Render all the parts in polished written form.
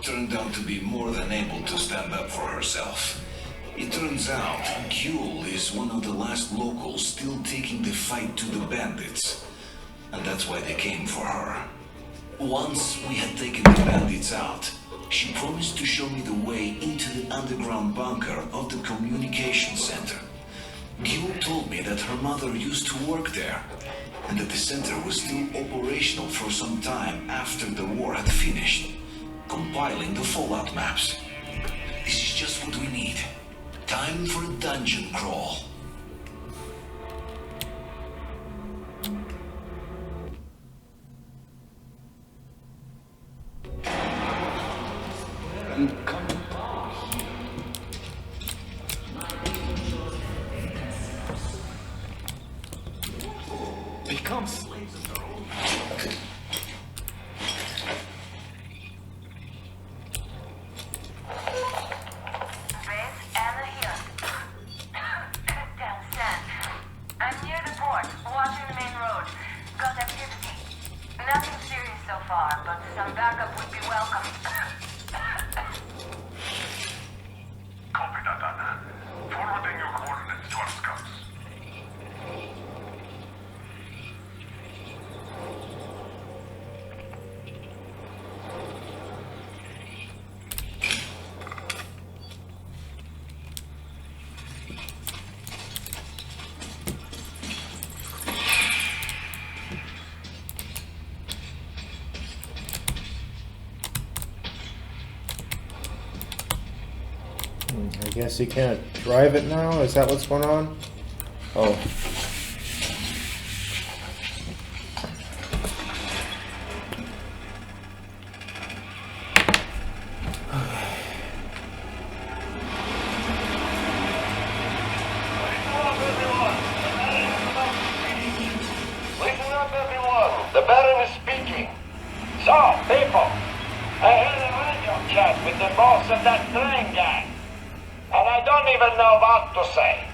turned out to be more than able to stand up for herself. It turns out Gyul is one of the last locals still taking the fight to the bandits. And that's why they came for her. Once we had taken the bandits out, she promised to show me the way into the underground bunker of the communication center. Gyul told me that her mother used to work there, and that the center was still operational for some time after the war had finished, compiling the fallout maps. This is just what we need. Time for a dungeon crawl. Become slaves of their own. I'm near the port, watching the main road. Got activity. Nothing serious so far, but some backup would be welcome. Copy that, Anna. Forwarding your coordinates to our scouts. I guess you can't drive it now? Is that what's going on? Oh. Listen up, everyone. The Baron is speaking. So, people, I had a radio chat with the boss of that train gang. And I don't even know what to say.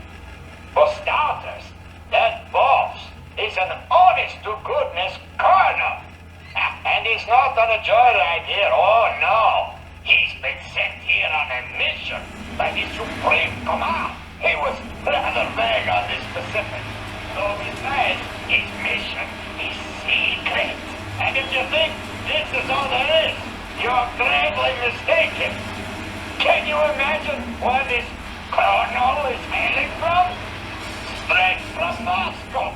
For starters, that boss is an honest-to-goodness colonel. And he's not on a joyride here, oh no. He's been sent here on a mission by the Supreme Command. He was rather vague on the specifics. So he says his mission is secret. And if you think this is all there is, you're gravely mistaken. Can you imagine where this colonel is hailing from? Straight from Moscow.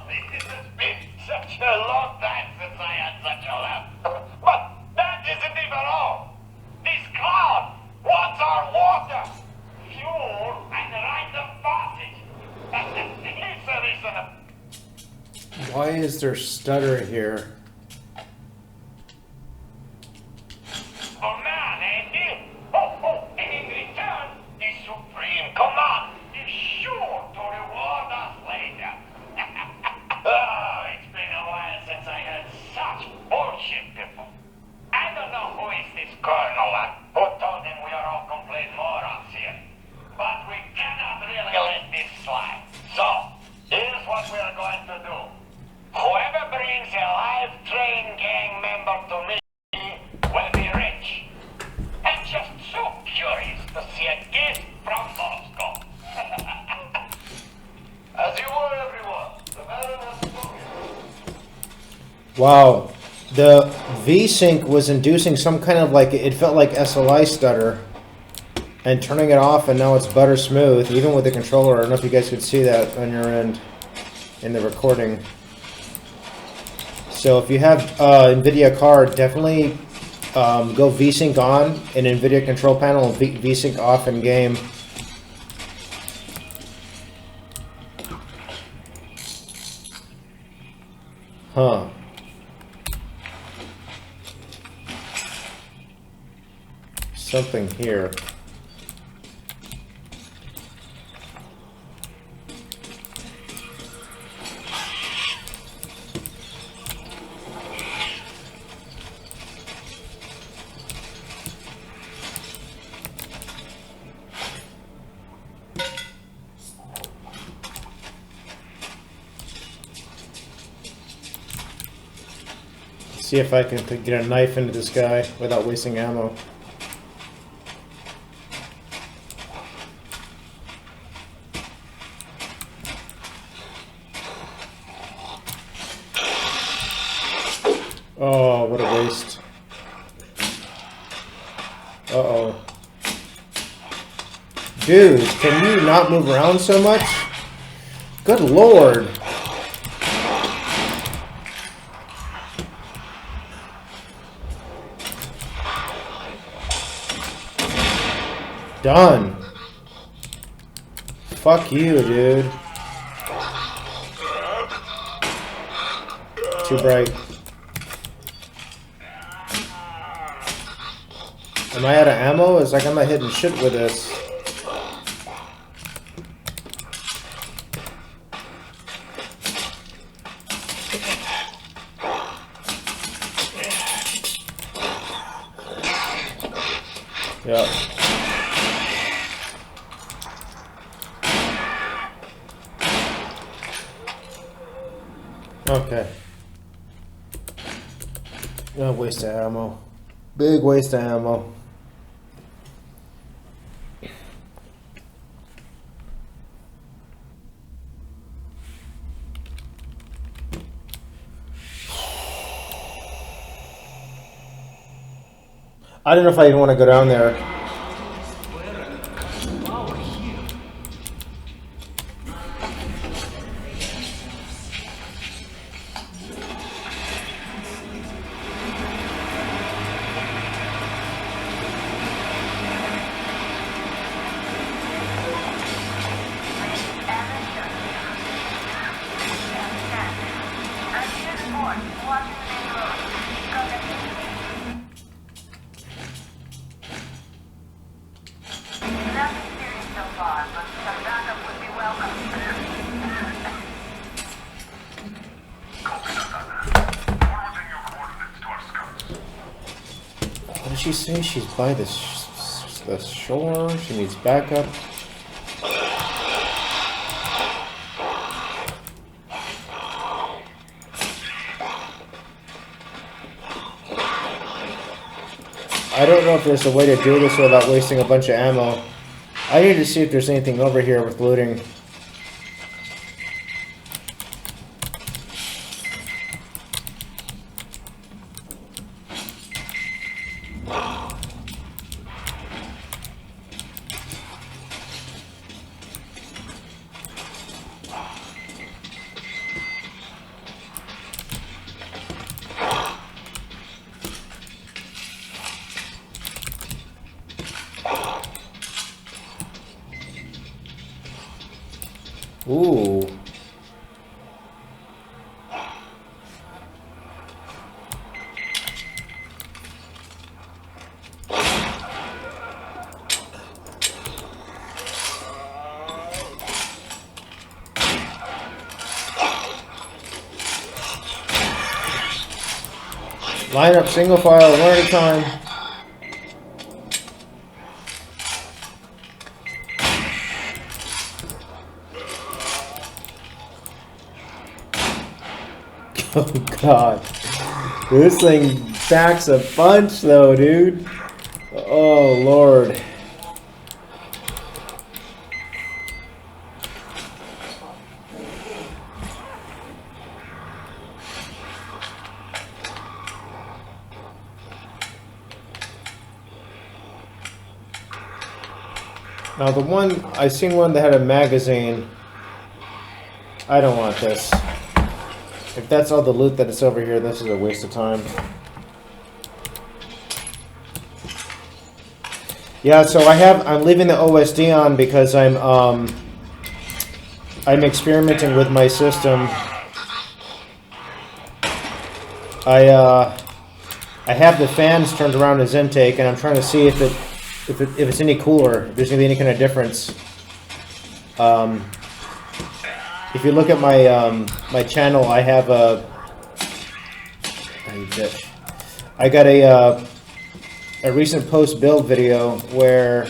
It has been such a long time since I had such a laugh. But that isn't even all. This cloud wants our water, fuel, and right of passage. It's a reason. Why is there stutter here? Oh man, ain't it? And in return, the Supreme Command is sure to reward us later. Oh, it's been a while since I heard such bullshit before. I don't know who is this colonel and who told him we are all complete morons here. But we cannot really let this slide. So, here's what we are going to do. Whoever brings a live train gang member to me will be rich. I'm just so curious to see a gift from Moscow. As you were, everyone. The Baron has spoken. Wow. The V-Sync was inducing some kind of like, it felt like SLI stutter. And turning it off and now it's butter smooth, even with the controller. I don't know if you guys could see that on your end in the recording. So if you have NVIDIA card, definitely go V-Sync on in NVIDIA control panel and V-Sync off in game. Huh. Something here. See if I can get a knife into this guy without wasting ammo. Oh, what a waste. Uh-oh. Dude, can you not move around so much? Good lord. Done. Fuck you, dude. Too bright. Am I out of ammo? It's like I'm not hitting shit with this. Yeah. Okay. No waste of ammo. Big waste of ammo. I don't know if I even want to go down there. What did she say? She's by the shore. She needs backup. I don't know if there's a way to do this without wasting a bunch of ammo. I need to see if there's anything over here with looting. Ooh. Line up single file, one at a time. Oh god. This thing backs a bunch though, dude. Oh lord. Now the one, I seen one that had a magazine. I don't want this. If that's all the loot that is over here, this is a waste of time. Yeah, so I'm leaving the OSD on because I'm experimenting with my system. I have the fans turned around as intake, and I'm trying to see if it's any cooler, if there's gonna be any kind of difference. If you look at my my channel, I have I got a recent post build video where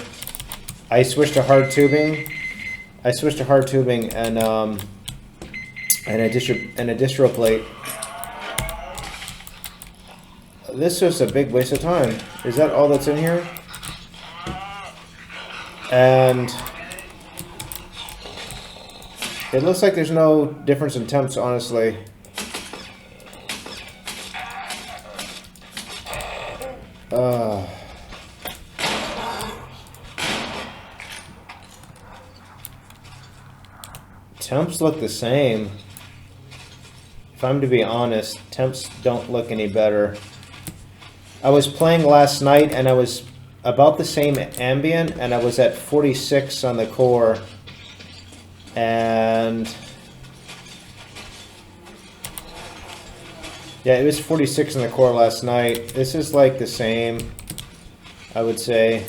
I switched to hard tubing. I switched to hard tubing and a distro plate. This is a big waste of time. Is that all that's in here? And it looks like there's no difference in temps, honestly. Temps look the same. If I'm to be honest, temps don't look any better. I was playing last night and I was about the same ambient and I was at 46 on the core. And yeah, it was 46 in the core last night. This is like the same, I would say.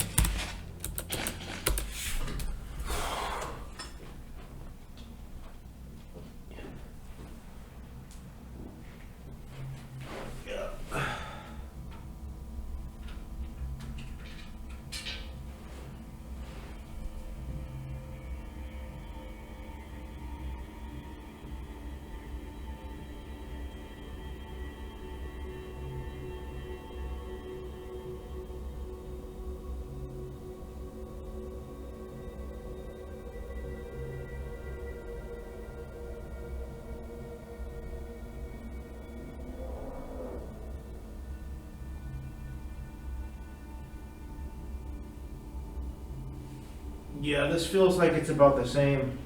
Yeah, this feels like it's about the same.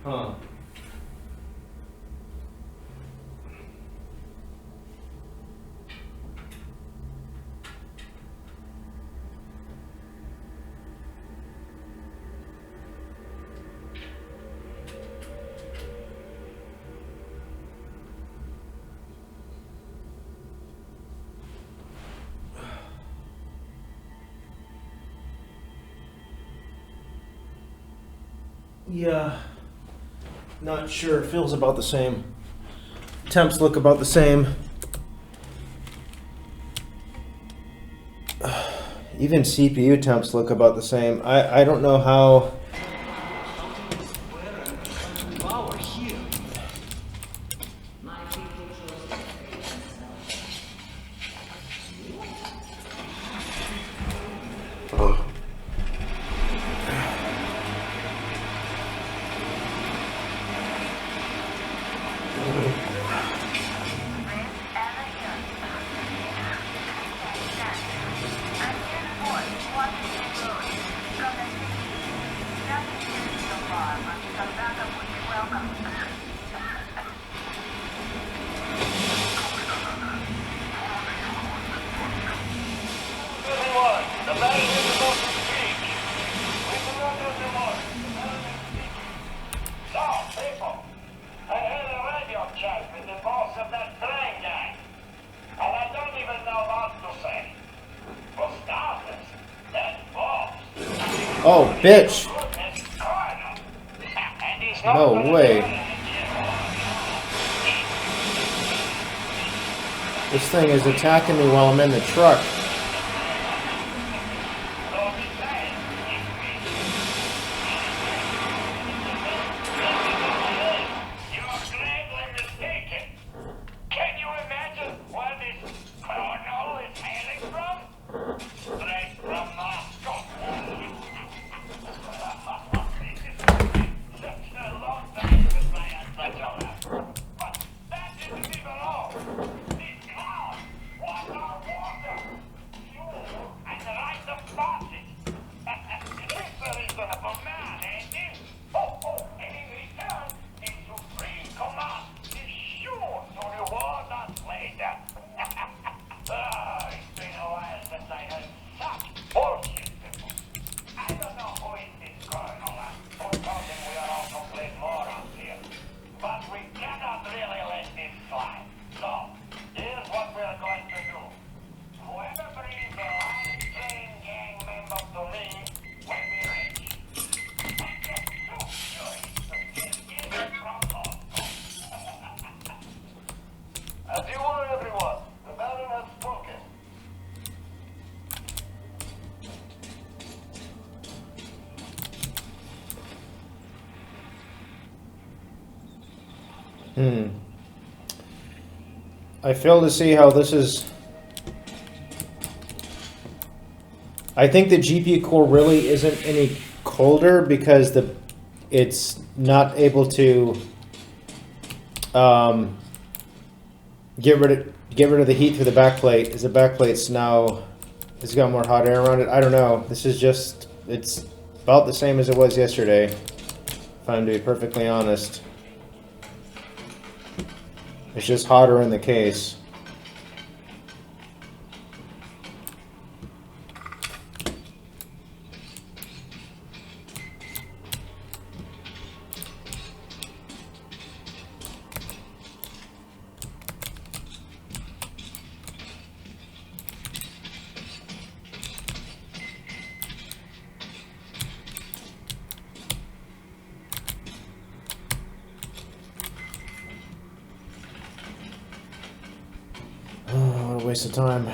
Huh. Yeah, not sure. It feels about the same. Temps look about the same. Even CPU temps look about the same. I don't know how. Oh, bitch! No way. This thing is attacking me while I'm in the truck. I fail to see how this is... I think the GPU core really isn't any colder because it's not able to get rid of the heat through the backplate. As the backplate's now it's got more hot air around it. I don't know. This is just it's about the same as it was yesterday. If I'm to be perfectly honest, it's just hotter in the case. What a waste of time.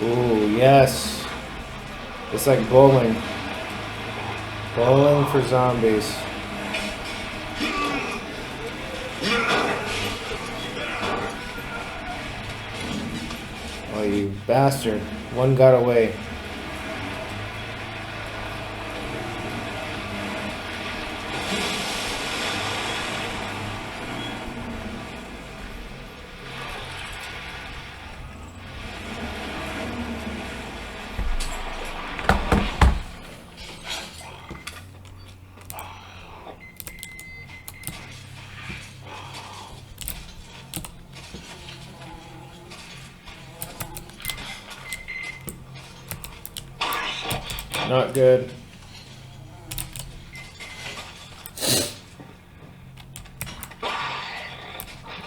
Ooh, yes. It's like bowling. Bowling for zombies. Oh, you bastard. One got away. Not good.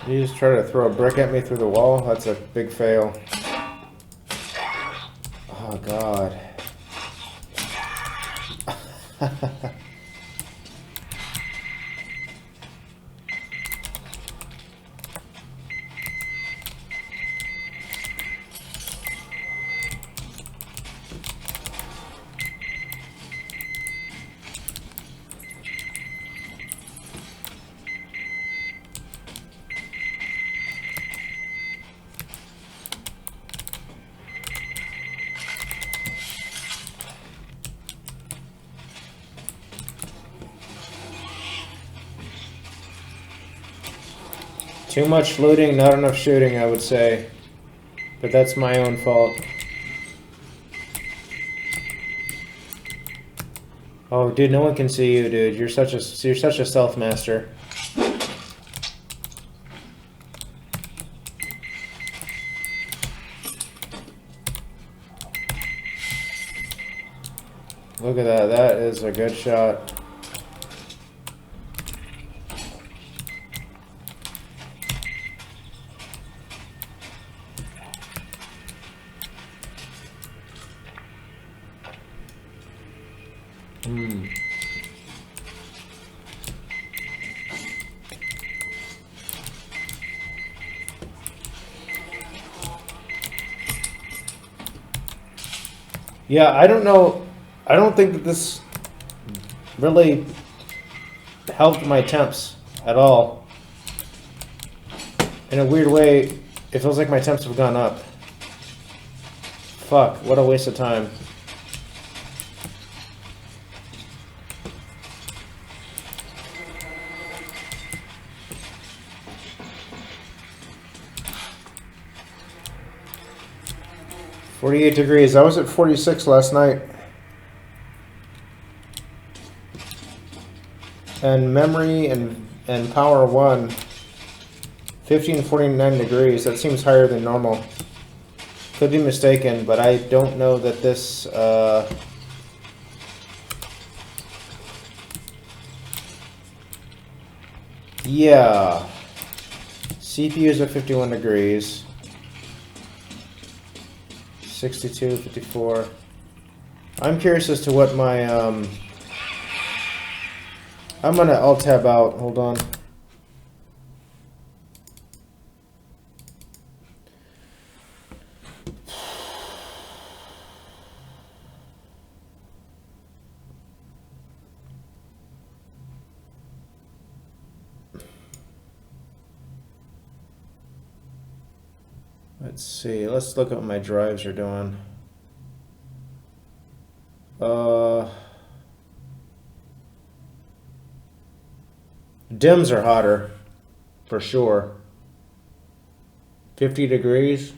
You just try to throw a brick at me through the wall? That's a big fail. Oh, God. Too much looting, not enough shooting, I would say. But that's my own fault. Oh, dude, no one can see you, dude. You're such a stealth master. Look at that. That is a good shot. Yeah, I don't know. I don't think that this really helped my temps at all. In a weird way, it feels like my temps have gone up. Fuck, what a waste of time. .48 degrees. I was at 46 last night. And memory and power 1, 49 degrees. That seems higher than normal. Could be mistaken, but I don't know that this Yeah. CPUs are 51 degrees. 62, 54. I'm curious as to what my, I'm gonna alt tab out, hold on. Let's see, let's look at what my drives are doing. Dims are hotter, for sure. 50 degrees.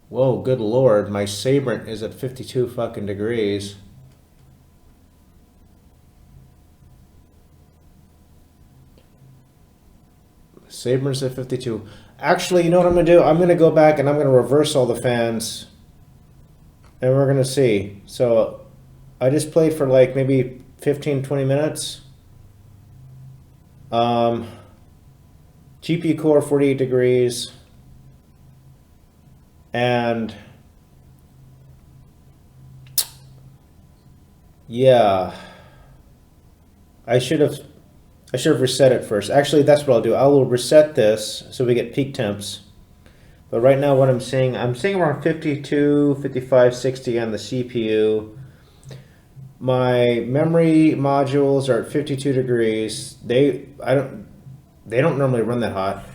Whoa, good lord, my Sabrent is at 52 fucking degrees. Sabrent's at 52. Actually, you know what I'm gonna do? I'm gonna go back and I'm gonna reverse all the fans. And we're gonna see. So I just played for like maybe 15-20 minutes. GPU core 48 degrees. And yeah, I should have reset it first. Actually, that's what I'll do. I will reset this so we get peak temps. But right now what I'm seeing around 52, 55, 60 on the CPU. My memory modules are at 52 degrees. They don't normally run that hot.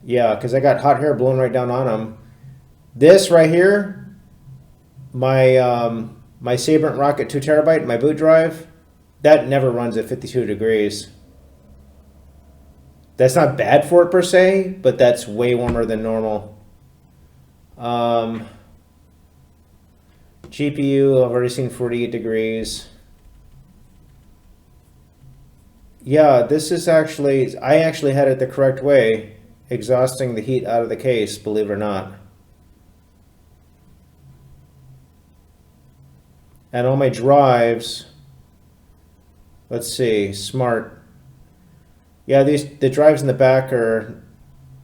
Yeah, because I got hot air blowing right down on them. This right here, my my Sabrent Rocket 2 terabyte, my boot drive, that never runs at 52 degrees. That's not bad for it per se, but that's way warmer than normal. GPU, I've already seen 48 degrees. Yeah, this is actually, I actually had it the correct way, exhausting the heat out of the case, believe it or not. And all my drives, let's see, smart. Yeah, the drives in the back are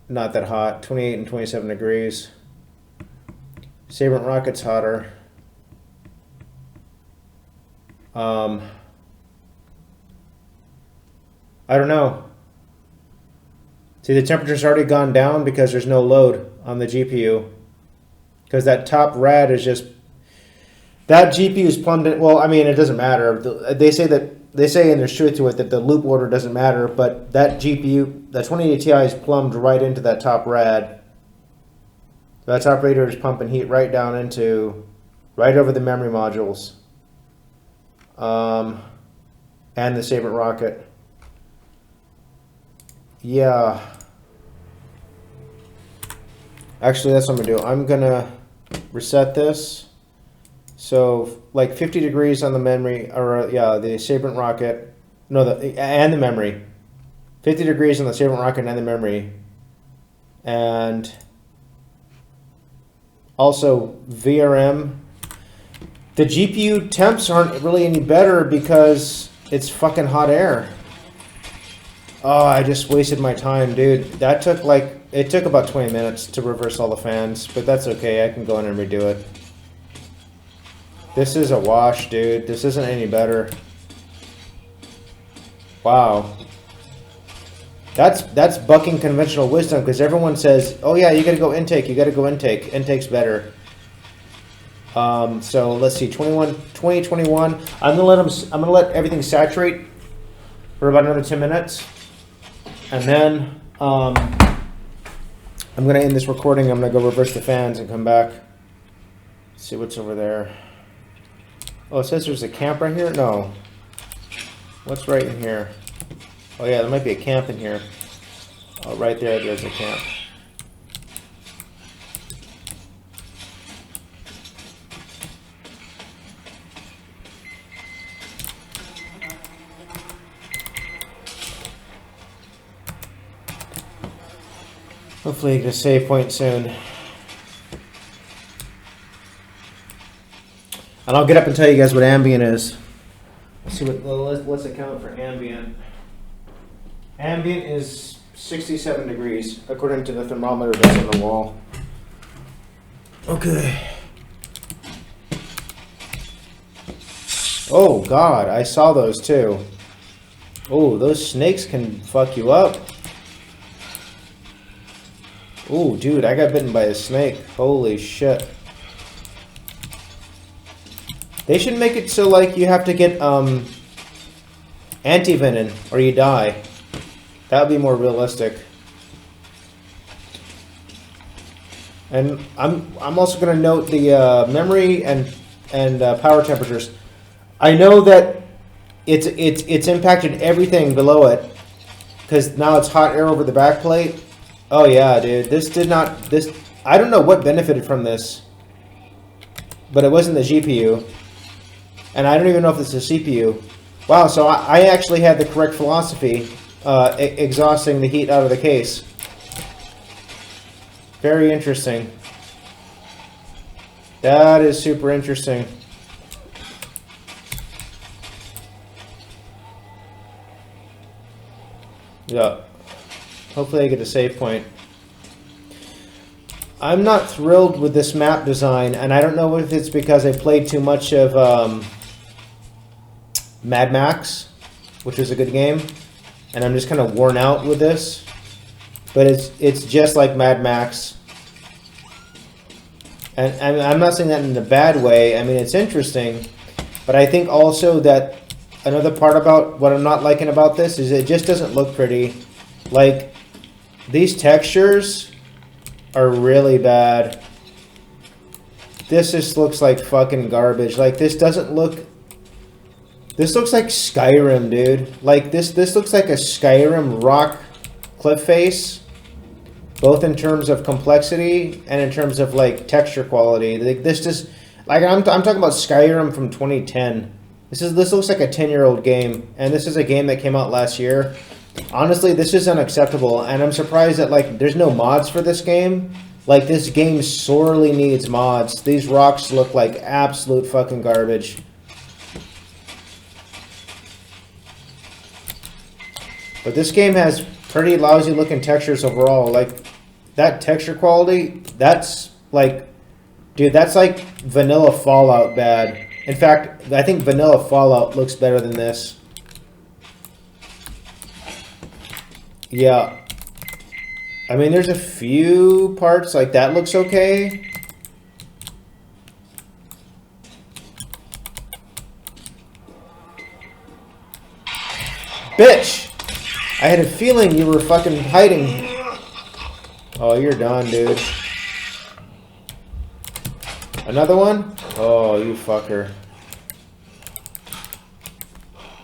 not that hot, 28 and 27 degrees. Sabrent Rocket's hotter. I don't know. See, the temperature's already gone down because there's no load on the GPU. Because that top rad is just, that GPU is plumbed in. Well, I mean, it doesn't matter. They say, and there's truth to it, that the loop order doesn't matter, but that GPU, that 2080 Ti is plumbed right into that top rad. So that top radiator is pumping heat right down into, right over the memory modules. And the Sabrent Rocket. Yeah. Actually, that's what I'm gonna do. I'm gonna reset this. So, like 50 degrees on the memory, or yeah, the Sabrent Rocket. No, and the memory. 50 degrees on the Sabrent Rocket and the memory. And also VRM. The GPU temps aren't really any better because it's fucking hot air. Oh, I just wasted my time, dude. That took it took about 20 minutes to reverse all the fans, but that's okay. I can go in and redo it. This is a wash, dude. This isn't any better. Wow. That's bucking conventional wisdom because everyone says, oh yeah, you gotta go intake, Intake's better. So let's see, 2021. I'm gonna let everything saturate for about another 10 minutes. And then I'm gonna end this recording. I'm gonna go reverse the fans and come back. See what's over there. Oh, it says there's a camp right here? No. What's right in here? Oh yeah, there might be a camp in here. Oh, right there's a camp. Hopefully get a save point soon. And I'll get up and tell you guys what ambient is. see what. Well, let's account for ambient. Ambient is 67 degrees, according to the thermometer that's on the wall. Okay. Oh God, I saw those too. Oh, those snakes can fuck you up. Oh, dude, I got bitten by a snake. Holy shit. They should make it so like you have to get anti-venom or you die. That would be more realistic. And I'm also going to note the memory and power temperatures. I know that it's impacted everything below it because now it's hot air over the back plate. Oh yeah, dude. I don't know what benefited from this, but it wasn't the GPU, and I don't even know if it's the CPU. Wow. So I actually had the correct philosophy, exhausting the heat out of the case. Very interesting. That is super interesting. Yeah. Hopefully I get a save point. I'm not thrilled with this map design, and I don't know if it's because I played too much of Mad Max, which was a good game, and I'm just kind of worn out with this. But it's just like Mad Max. And I'm not saying that in a bad way. I mean, it's interesting. But I think also that another part about what I'm not liking about this is it just doesn't look pretty. Like, these textures are really bad. This just looks like fucking garbage. Like, this doesn't look... This looks like Skyrim, dude. Like, this looks like a Skyrim rock cliff face. Both in terms of complexity and in terms of, like, texture quality. Like, this just... Like, I'm talking about Skyrim from 2010. This looks like a 10-year-old game. And this is a game that came out last year. Honestly, this is unacceptable, and I'm surprised that, like, there's no mods for this game. Like, this game sorely needs mods. These rocks look like absolute fucking garbage. But this game has pretty lousy looking textures overall. Like, that texture quality, that's like, dude, that's like vanilla Fallout bad. In fact, I think vanilla Fallout looks better than this. Yeah. I mean, there's a few parts, like that looks okay. Bitch! I had a feeling you were fucking hiding. Oh, you're done, dude. Another one? Oh, you fucker.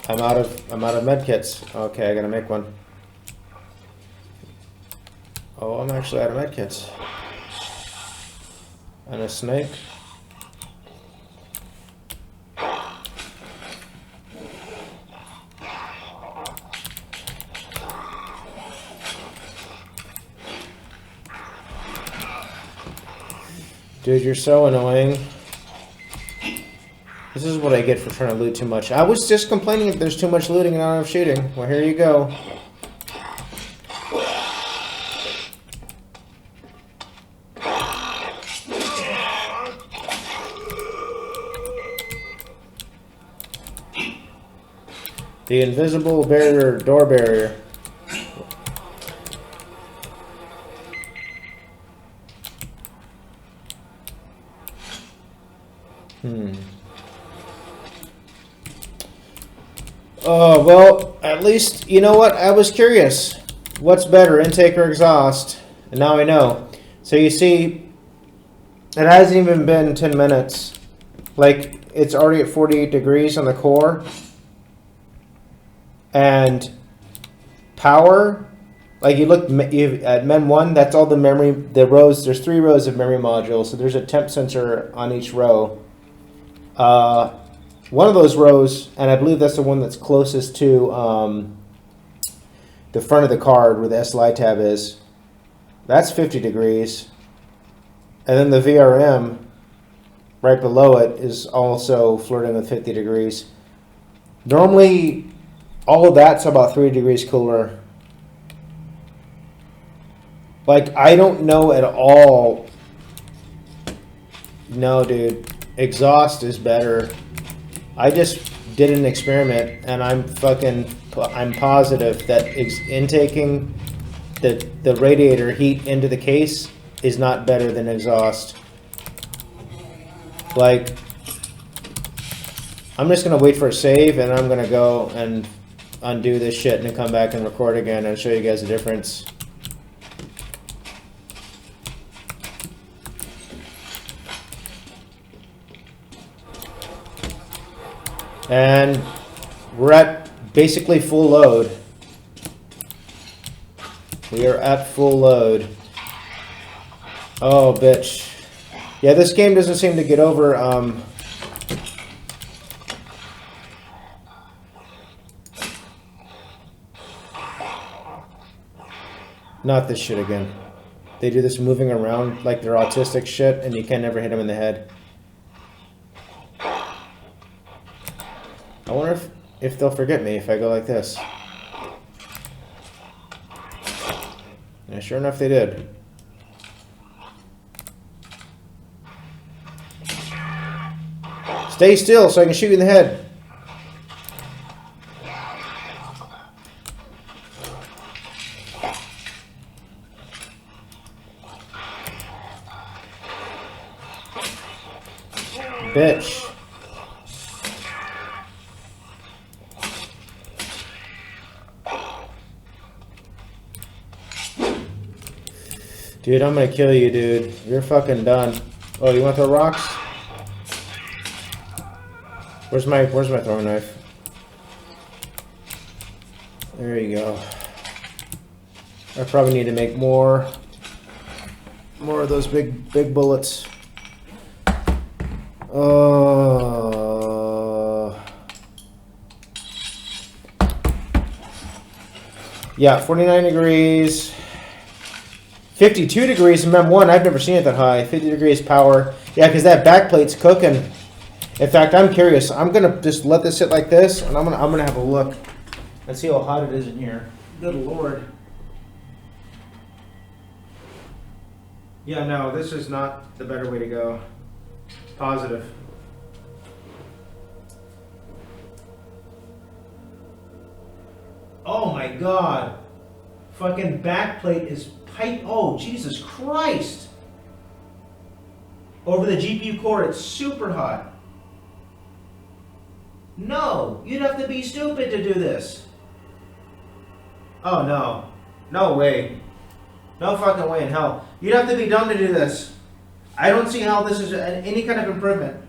I'm out of medkits. Okay, I gotta make one. Oh, I'm actually out of medkits. And a snake. Dude, you're so annoying. This is what I get for trying to loot too much. I was just complaining if there's too much looting and not enough shooting. Well, here you go. The invisible barrier, door barrier. Oh, well, at least, you know what? I was curious. What's better, intake or exhaust? And now I know. So you see, it hasn't even been 10 minutes. Like, it's already at 48 degrees on the core. And power, like you look at MEM 1, that's all the memory, the rows, there's 3 rows of memory modules, so there's a temp sensor on each row. One of those rows, and I believe that's the one that's closest to the front of the card where the SLI tab is, that's 50 degrees. And then the VRM right below it is also flirting with 50 degrees. Normally, all of that's about 3 degrees cooler. Like, I don't know at all. No, dude. Exhaust is better. I just did an experiment, and I'm positive that intaking the radiator heat into the case is not better than exhaust. Like, I'm just gonna wait for a save, and I'm gonna go and undo this shit and then come back and record again and show you guys the difference. And we're at basically full load. We are at full load. Oh, bitch. Yeah, this game doesn't seem to get over, not this shit again. They do this moving around like they're autistic shit, and you can never hit them in the head. I wonder if they'll forget me if I go like this. Yeah, sure enough, they did. Stay still so I can shoot you in the head. Bitch. Dude, I'm gonna kill you, dude. You're fucking done. Oh, you want to throw rocks? Where's my throwing knife? There you go. I probably need to make more of those big bullets. Yeah, 49 degrees. 52 degrees in MEM1. I've never seen it that high. 50 degrees power. Yeah, because that backplate's cooking. In fact, I'm curious. I'm gonna just let this sit like this, and I'm gonna have a look and see how hot it is in here. Good Lord. Yeah, no, this is not the better way to go. Positive. Oh my God. Fucking backplate is pipe. Oh, Jesus Christ. Over the GPU core, it's super hot. No, you'd have to be stupid to do this. Oh no. No way. No fucking way in hell. You'd have to be dumb to do this. I don't see how this is any kind of improvement.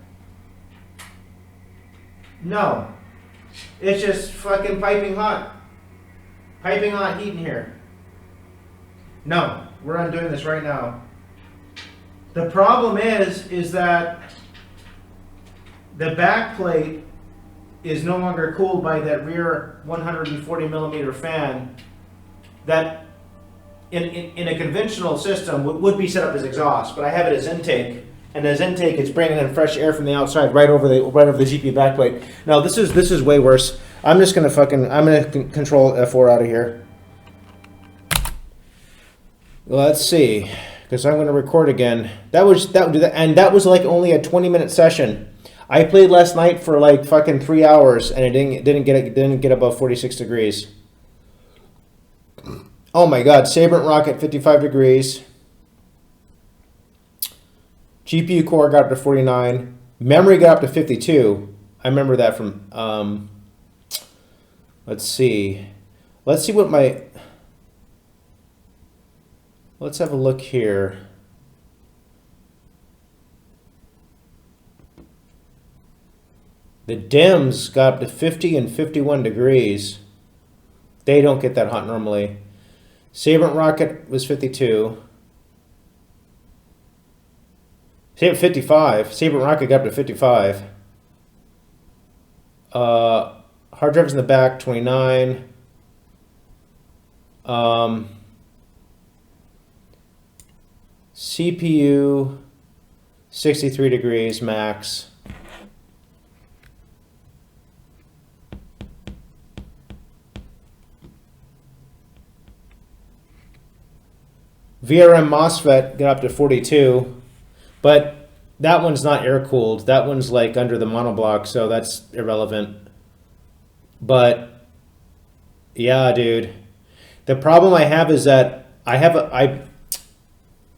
No. It's just fucking piping hot. Piping hot heat in here. No, we're undoing this right now. The problem is that the back plate is no longer cooled by that rear 140 millimeter fan that in a conventional system would be set up as exhaust, but I have it as intake, and as intake it's bringing in fresh air from the outside right over the GPU backplate. Now this is way worse. I'm gonna control F4 out of here. Let's see, because I'm gonna record again. That was like only a 20-minute session. I played last night for like fucking 3 hours, and it didn't get above 46 degrees. Oh my God, Sabrent Rocket 55 degrees. GPU core got up to 49. Memory got up to 52. I remember that from. Let's see. Let's have a look here. The DIMMs got up to 50 and 51 degrees. They don't get that hot normally. Sabrent Rocket was 52. 55. Sabrent Rocket got up to 55. Hard drives in the back, 29. CPU, 63 degrees max. VRM MOSFET got up to 42, but that one's not air cooled. That one's like under the monoblock, so that's irrelevant. But yeah, dude, the problem I have is that I'm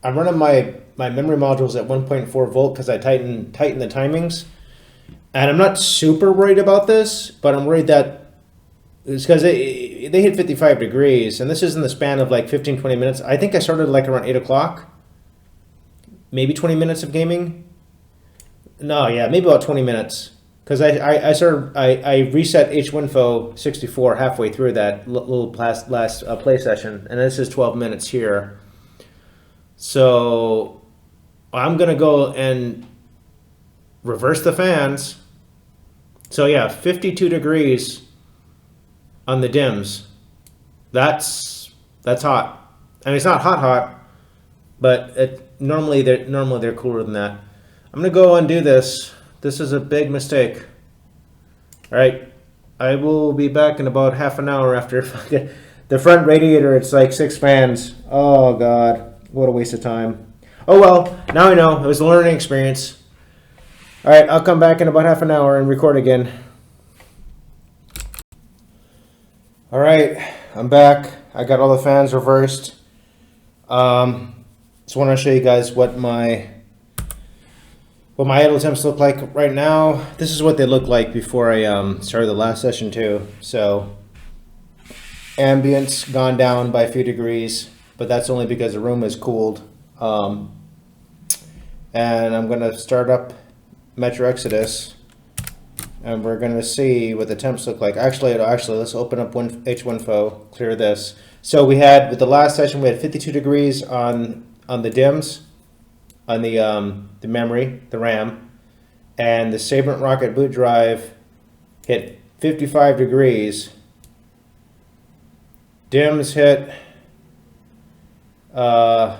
running my memory modules at 1.4 volt because I tighten the timings, and I'm not super worried about this, but I'm worried that it's because they hit 55 degrees, and this is in the span of like 15-20 minutes. I think I started like around 8 o'clock, maybe 20 minutes of gaming. No, yeah, maybe about 20 minutes, because I reset H1FO 64 halfway through that little last play session, and this is 12 minutes here. So I'm gonna go and reverse the fans. So yeah, 52 degrees on the dims. That's hot. I mean, it's not hot, but normally they're cooler than that. I'm gonna go undo this. This is a big mistake. All right, I will be back in about half an hour after the front radiator. It's like 6 fans. Oh God. What a waste of time. Oh well, now I know. It was a learning experience. All right, I'll come back in about half an hour and record again. All right, I'm back. I got all the fans reversed. Just want to show you guys what my idle temps look like right now. This is what they look like before I started the last session too. So ambience gone down by a few degrees, but that's only because the room is cooled. And I'm going to start up Metro Exodus, and we're going to see what the temps look like. Actually, let's open up H1FO, clear this. So we had, with the last session, we had 52 degrees on the DIMMs, on the memory, the RAM, and the Sabrent Rocket boot drive hit 55 degrees. DIMMs hit VR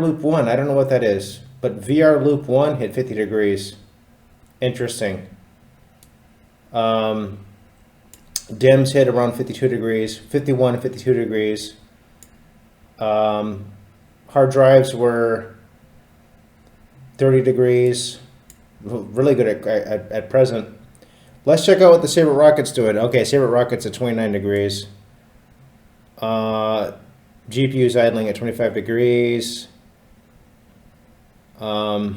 Loop 1, I don't know what that is, but VR Loop 1 hit 50 degrees. Interesting. DIMMs hit around 52 degrees, 51, 52 degrees. Hard drives were 30 degrees. Really good at present. Let's check out what the Sabrent Rocket's doing. Okay, Sabrent Rocket's at 29 degrees. GPU's idling at 25 degrees. We're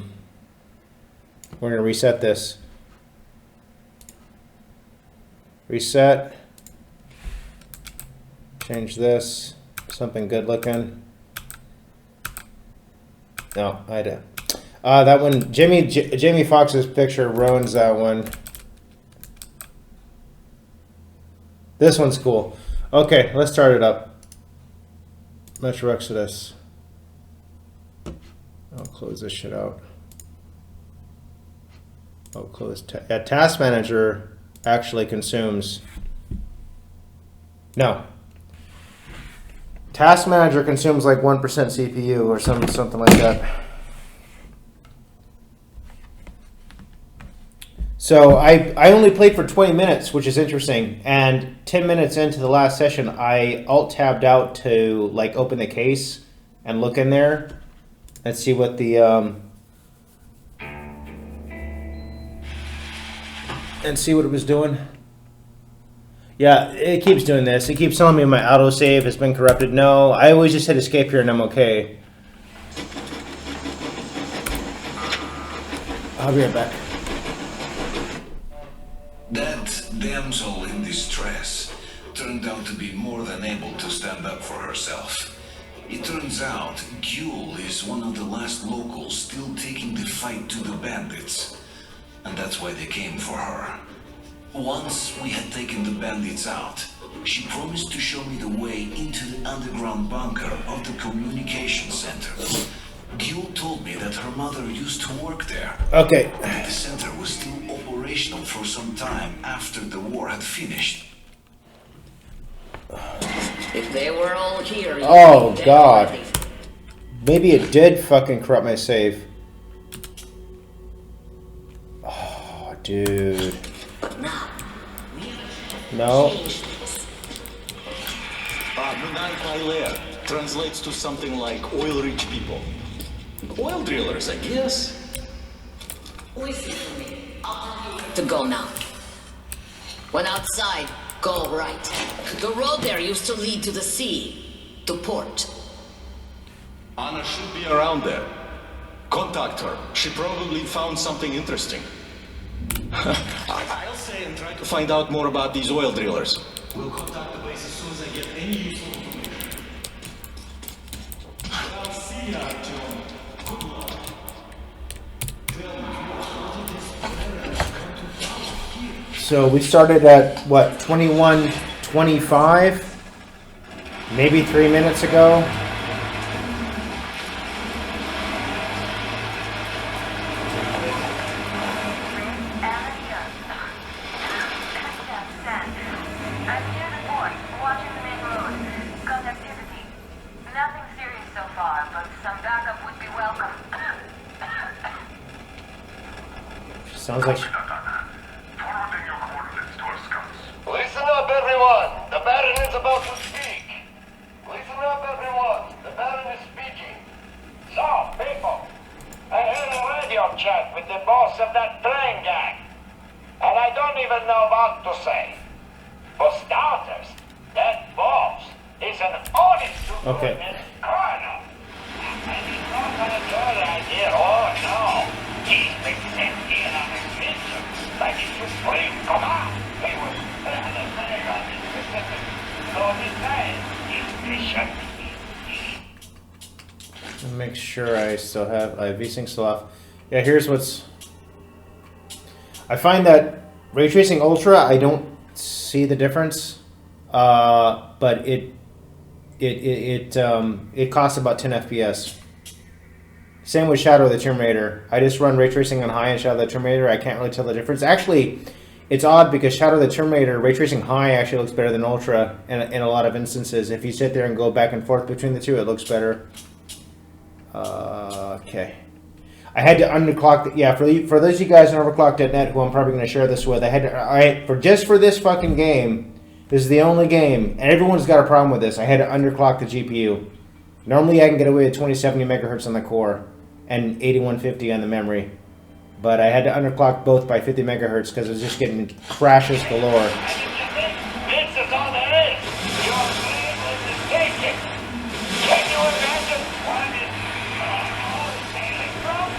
going to reset this. Reset. Change this. Something good looking. No, I don't. That one, Jamie Foxx's picture ruins that one. This one's cool. Okay, let's start it up. Metro Exodus. I'll close this shit out. I'll close. Task Manager actually consumes. No. Task Manager consumes like 1% CPU or something like that. So I only played for 20 minutes, which is interesting. And 10 minutes into the last session, I alt-tabbed out to like open the case and look in there and see what the and see what it was doing. Yeah, it keeps doing this. It keeps telling me my autosave has been corrupted. No, I always just hit escape here and I'm okay. I'll be right back. That damsel in distress turned out to be more than able to stand up for herself. It turns out Gule is one of the last locals still taking the fight to the bandits, and that's why they came for her. Once we had taken the bandits out, she promised to show me the way into the underground bunker of the communication center. Gule told me that her mother used to work there. Okay. And the center was still operational for some time after the war had finished. If they were all here... Oh, God. Maybe it did fucking corrupt my save. Oh, dude. No. Translates to something like oil-rich people. Oil drillers, I guess. Listen to me. I'll tell you where to go now. When outside, go right. The road there used to lead to the sea, to port. Anna should be around there. Contact her. She probably found something interesting. I'll say and try to find out more about these oil drillers. We'll contact the base as soon as I get any useful information. I'll see ya, John. Good luck. So we started at what, 21:25? Maybe 3 minutes ago. I'm near the port, watching the main road. Got activity. Nothing serious so far, but some backup would be welcome. Sounds like Forwarding your coordinates to our scouts. Listen up, everyone. The Baron is about to speak. Listen up, everyone. The Baron is speaking. So, people, I had a radio chat with the boss of that train gang. And I don't even know what to say. For starters, that boss is an honest to Okay. goodness colonel. And he's not gonna do right here. Oh, no. He's been sent here on a mission by the Supreme Command. He was rather very on his specific. So besides his mission. Let me make sure I still have VSync still off. Yeah, here's what's. I find that ray tracing ultra, I don't see the difference, but it costs about 10 FPS. Same with Shadow of the Tomb Raider. I just run ray tracing on high and Shadow of the Tomb Raider. I can't really tell the difference. Actually, it's odd because Shadow of the Tomb Raider ray tracing high actually looks better than ultra in a lot of instances. If you sit there and go back and forth between the two, it looks better. Okay. I had to underclock. Yeah, for those of you guys on overclock.net who I'm probably going to share this with, just for this fucking game. This is the only game, and everyone's got a problem with this. I had to underclock the GPU. Normally, I can get away with 2070 megahertz on the core and 8150 on the memory, but I had to underclock both by 50 megahertz because it was just getting crashes galore. This is all there is. Your plan was mistaken. Can you imagine what is all sailing from?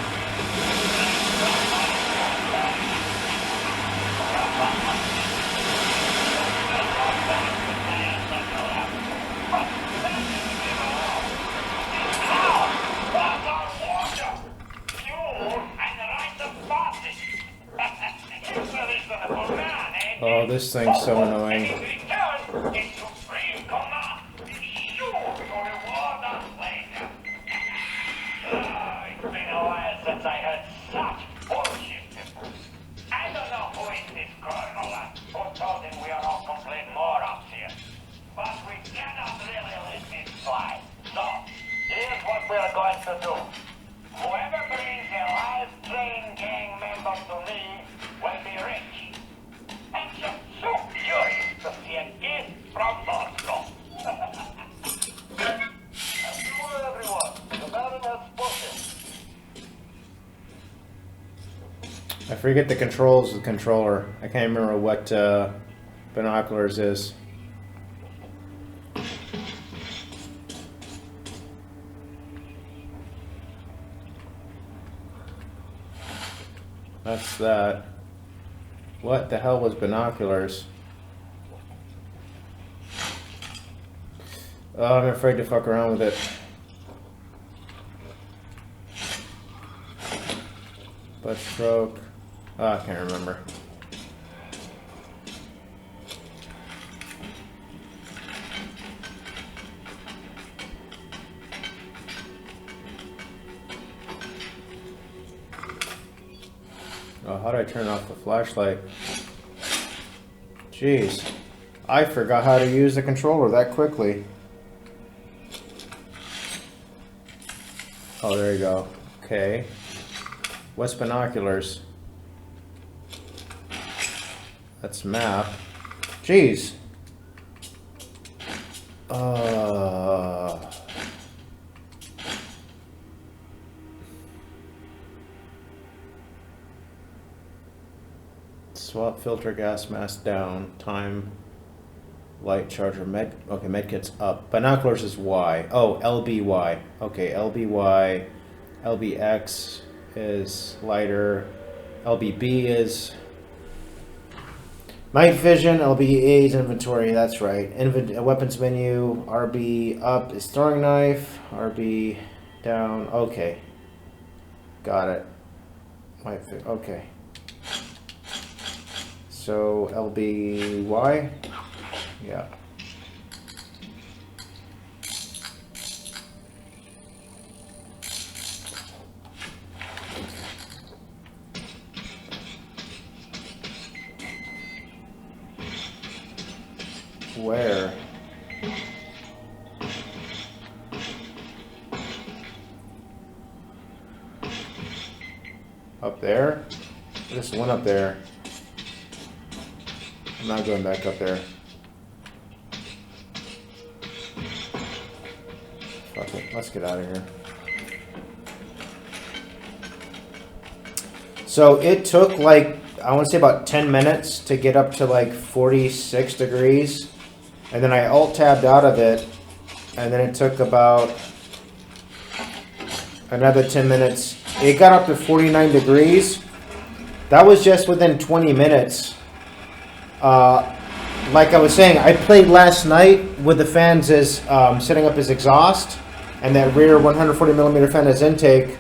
Oh, this thing's so annoying. Whoever brings a live train gang member to me will be rich. I'm just so curious to see a gift from Moscow. Hello, everyone. The Baron has spoken. I forget the controls of the controller. I can't remember what binoculars is. That's that. What the hell was binoculars? Oh, I'm afraid to fuck around with it. Butt stroke. Oh, I can't remember. Oh, how do I turn off the flashlight? Jeez. I forgot how to use the controller that quickly. Oh, there you go. Okay. What's binoculars? That's map. Jeez. Swap filter gas mask down. Time. Light charger. Okay, medkit's up. Binoculars is Y. Oh, LBY. Okay, LBY. LBX is lighter. LBB is night vision. LBA is inventory. That's right. Weapons menu. RB up is throwing knife. RB down. Okay. Got it. Okay. So LBY. Yeah. Where? Up there? There's one up there. I'm not going back up there. Fuck it. Let's get out of here. So it took like, I want to say about 10 minutes to get up to like 46 degrees. And then I alt-tabbed out of it. And then it took about another 10 minutes. It got up to 49 degrees. That was just within 20 minutes. Like I was saying, I played last night with the fans as setting up as exhaust. And that rear 140mm fan as intake.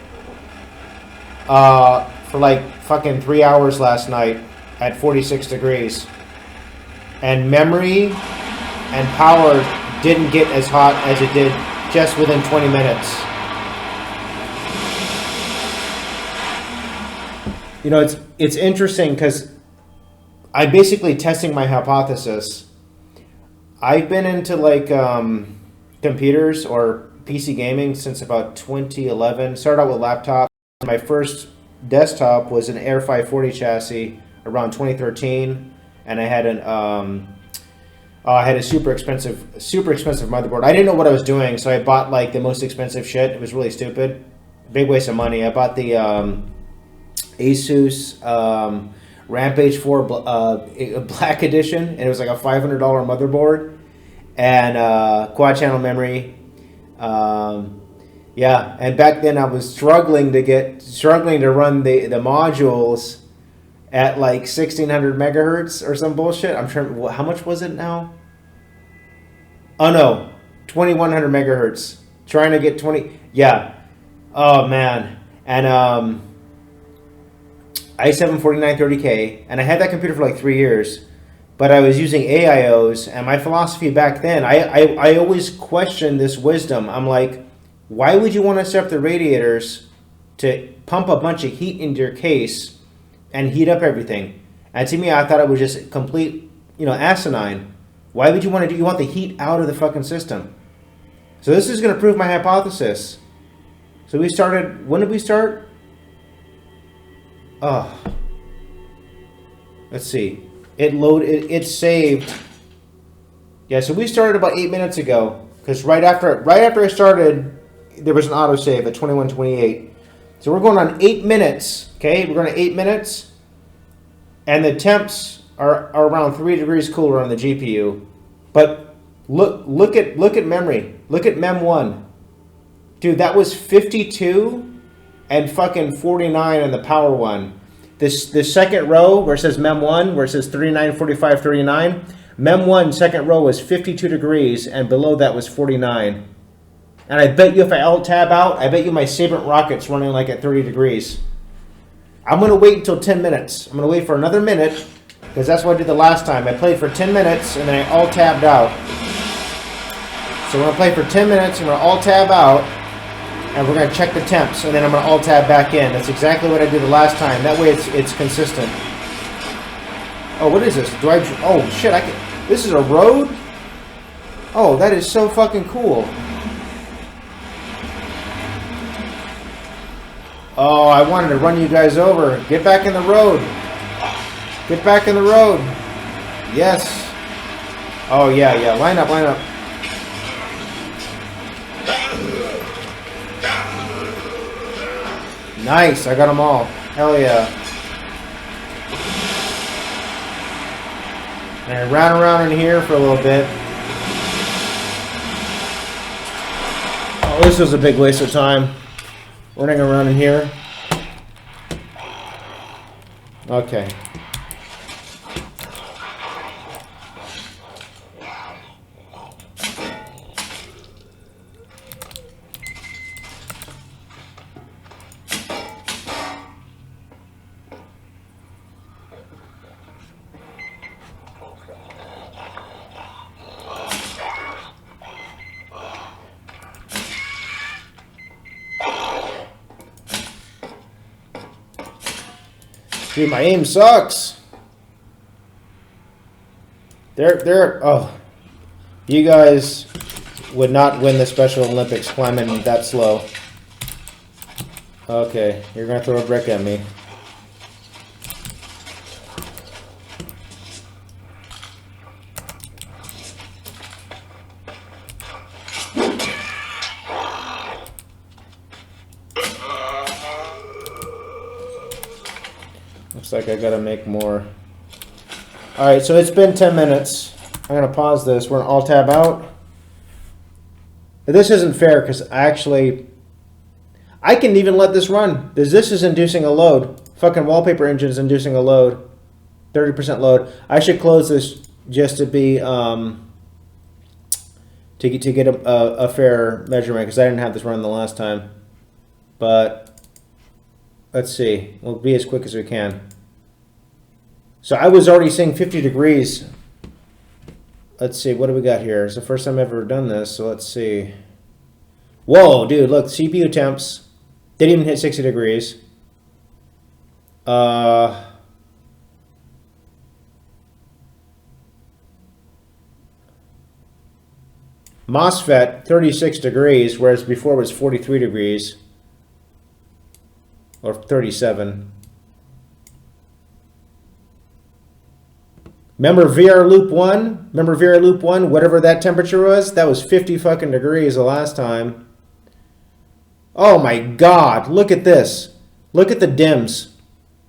For like fucking 3 hours last night at 46 degrees. And memory and power didn't get as hot as it did just within 20 minutes. You know, it's interesting because I'm basically testing my hypothesis. I've been into like computers or PC gaming since about 2011. Started out with laptop. My first desktop was an Air 540 chassis around 2013, and I had a super expensive motherboard. I didn't know what I was doing, so I bought like the most expensive shit. It was really stupid, big waste of money. I bought the Asus Rampage 4 Black Edition, and it was like a $500 motherboard and quad channel memory. Yeah, and back then I was struggling to run the modules at like 1600 megahertz or some bullshit. I'm trying. How much was it now? Oh no, 2100 megahertz. Trying to get 20. Yeah. Oh man. And i7-4930K, and I had that computer for like 3 years, but I was using AIOs, and my philosophy back then, I always questioned this wisdom. I'm like, why would you want to set up the radiators to pump a bunch of heat into your case and heat up everything? And to me, I thought it was just complete, asinine. Why would you want to do? You want the heat out of the fucking system. So this is going to prove my hypothesis. So we started. When did we start? Oh, let's see. It saved. Yeah, so we started about 8 minutes ago because right after I started, there was an autosave at 21:28. So we're going on 8 minutes. Okay, we're going to 8 minutes, and the temps are around 3 degrees cooler on the GPU. But look at memory. Look at Mem1, dude. That was 52 and fucking 49 on the power one. This second row where it says Mem1, where it says 39, 45, 39. Mem1 second row was 52 degrees, and below that was 49. And I bet you if I alt-tab out, I bet you my Sabrent Rocket's running like at 30 degrees. I'm going to wait until 10 minutes. I'm going to wait for another minute, because that's what I did the last time. I played for 10 minutes, and then I alt-tabbed out. So we're going to play for 10 minutes, and we're going to alt-tab out, and we're going to check the temps, and then I'm going to alt-tab back in. That's exactly what I did the last time. That way it's consistent. Oh, what is this? Oh, shit, this is a road? Oh, that is so fucking cool. Oh, I wanted to run you guys over. Get back in the road. Get back in the road. Yes. Oh, yeah. Line up. Nice. I got them all. Hell yeah. And I ran around in here for a little bit. Oh, this was a big waste of time. Running around in here. Okay. Dude, my aim sucks. Oh. You guys would not win the Special Olympics climbing that slow. Okay, you're gonna throw a brick at me. Looks like I gotta make more. Alright, so it's been 10 minutes. I'm gonna pause this. We're gonna Alt-Tab out. This isn't fair because I can even let this run. This is inducing a load. Fucking wallpaper engine is inducing a load. 30% load. I should close this just to be to get a fair measurement because I didn't have this run the last time. But let's see. We'll be as quick as we can. So I was already seeing 50 degrees. Let's see, what do we got here? It's the first time I've ever done this, so let's see. Whoa, dude, look, CPU temps. Didn't even hit 60 degrees. MOSFET, 36 degrees, whereas before it was 43 degrees. Or 37. Remember VR Loop 1? Remember VR Loop 1? Whatever that temperature was? That was 50 fucking degrees the last time. Oh my god, look at this. Look at the dims.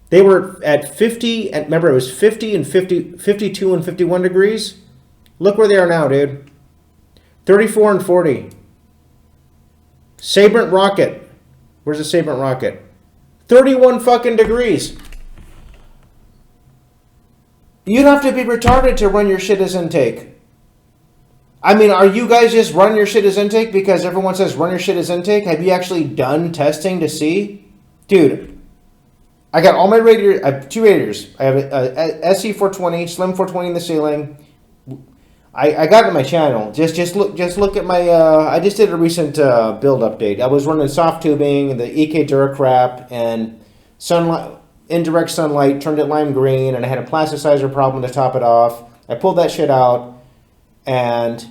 They were at 50, and remember it was 50 and 50, 52 and 51 degrees? Look where they are now, dude. 34 and 40. Sabrent Rocket. Where's the Sabrent Rocket? 31 fucking degrees. You'd have to be retarded to run your shit as intake. I mean, are you guys just run your shit as intake because everyone says run your shit as intake? Have you actually done testing to see? Dude, I got all my radiators. I have two radiators. I have a SC420, Slim 420 in the ceiling. I got it on my channel. Just look at my. I just did a recent build update. I was running soft tubing, the EK Dura crap, and sunlight. Indirect sunlight, turned it lime green, and I had a plasticizer problem to top it off. I pulled that shit out, and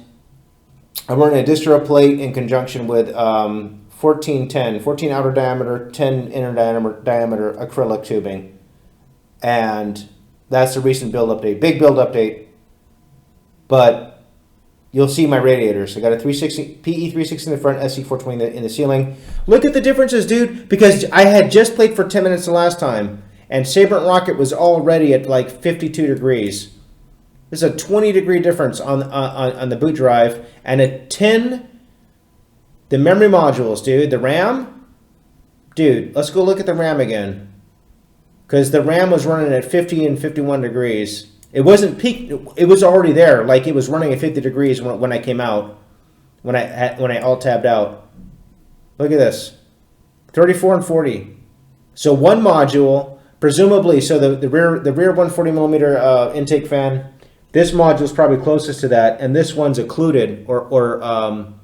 I'm running a distro plate in conjunction with 14 outer diameter, 10 inner diameter acrylic tubing. And that's the recent build update. Big build update. But you'll see my radiators. I got a 360 PE 360 in the front, SC420 in the ceiling. Look at the differences, dude, because I had just played for 10 minutes the last time. And Sabrent Rocket was already at like 52 degrees. There's a 20 degree difference on the boot drive. And a 10, the memory modules, dude, the RAM. Dude, let's go look at the RAM again. Because the RAM was running at 50 and 51 degrees. It wasn't peak, it was already there. Like it was running at 50 degrees when I came out. When I alt-tabbed out. Look at this. 34 and 40. So one module. Presumably, so the rear 140 millimeter intake fan, this module is probably closest to that, and this one's occluded, or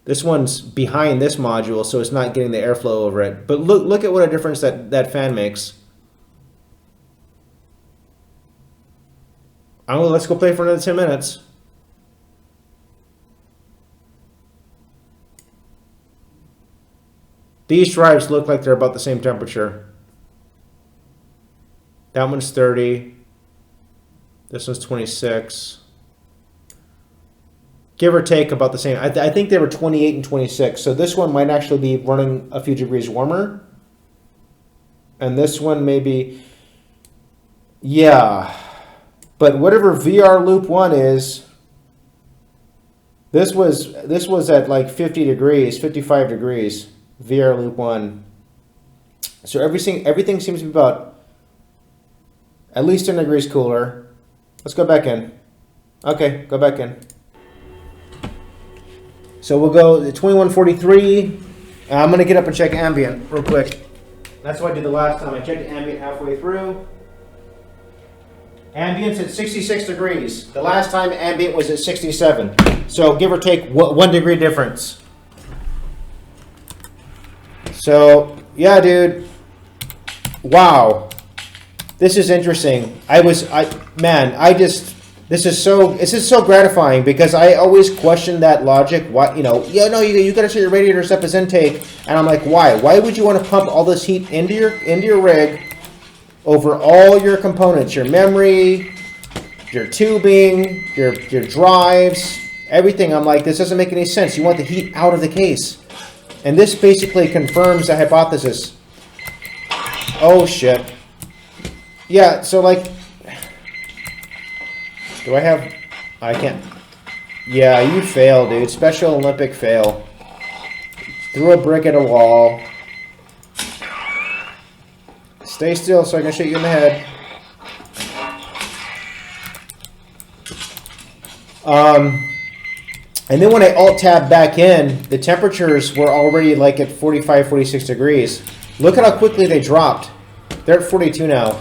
this one's behind this module, so it's not getting the airflow over it. But look at what a difference that fan makes. Let's go play for another 10 minutes. These drives look like they're about the same temperature. That one's 30. This one's 26. Give or take about the same. I think they were 28 and 26. So this one might actually be running a few degrees warmer. And this one maybe... Yeah. But whatever VR loop 1 is, this was at like 50 degrees, 55 degrees, VR loop 1. So everything seems to be about at least 10 degrees cooler. Let's go back in. Okay, go back in. So we'll go to 2143. I'm going to get up and check ambient real quick. That's what I did the last time. I checked ambient halfway through. Ambient's at 66 degrees. The last time ambient was at 67. So give or take 1 degree difference. So, yeah, dude. Wow. This is interesting. This is so gratifying because I always question that logic. Why, you got to set your radiators up as intake, and I'm like, why? Why would you want to pump all this heat into your rig over all your components, your memory, your tubing, your drives, everything? I'm like, this doesn't make any sense. You want the heat out of the case, and this basically confirms the hypothesis. Oh shit. Yeah. So like. Do I can't. Yeah, you fail, dude. Special Olympic fail. Threw a brick at a wall. Stay still so I can shoot you in the head. And then when I alt-tab back in, the temperatures were already like at 45, 46 degrees. Look at how quickly they dropped. They're at 42 now.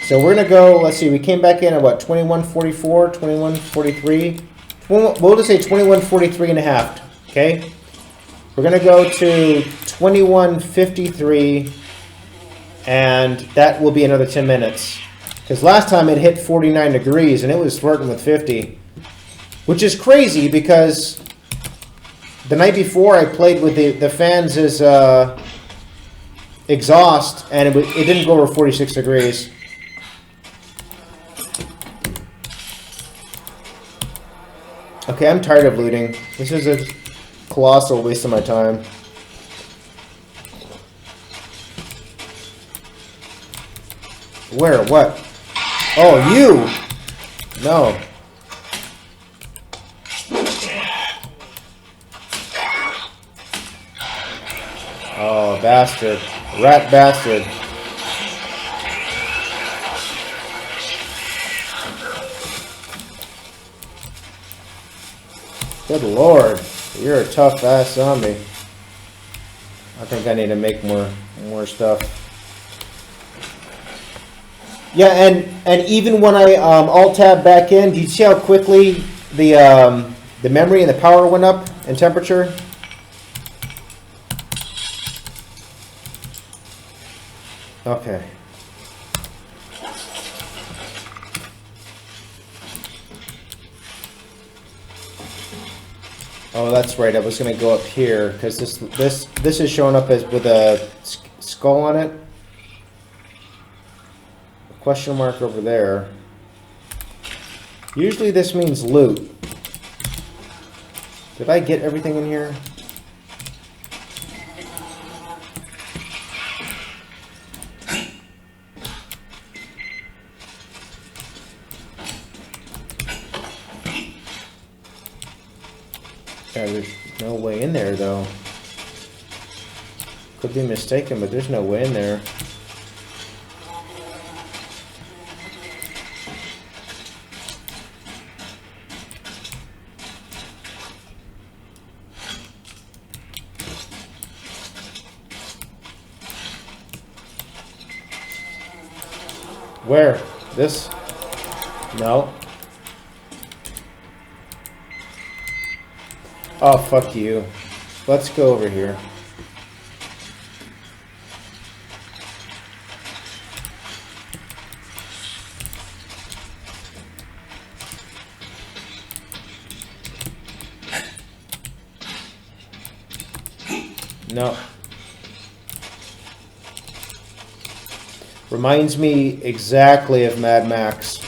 So we're going to go, let's see, we came back in at what, 2144, 2143? We'll just say 2143 and a half, okay? We're going to go to 2153, and that will be another 10 minutes. Because last time it hit 49 degrees, and it was flirting with 50. Which is crazy, because the night before I played with the fans' exhaust, and it didn't go over 46 degrees. Okay, I'm tired of looting. This is a colossal waste of my time. Where? What? Oh, you! No. Oh, bastard. Rat bastard. Good lord, you're a tough ass zombie. I think I need to make more stuff. Yeah, and even when I alt-tab back in, do you see how quickly the memory and the power went up in temperature? Okay. Oh, that's right. I was going to go up here because this is showing up as with a skull on it. A question mark over there. Usually this means loot. Did I get everything in here? Yeah, there's no way in there, though. Could be mistaken, but there's no way in there. Where? This? No. Oh, fuck you. Let's go over here. No. Reminds me exactly of Mad Max.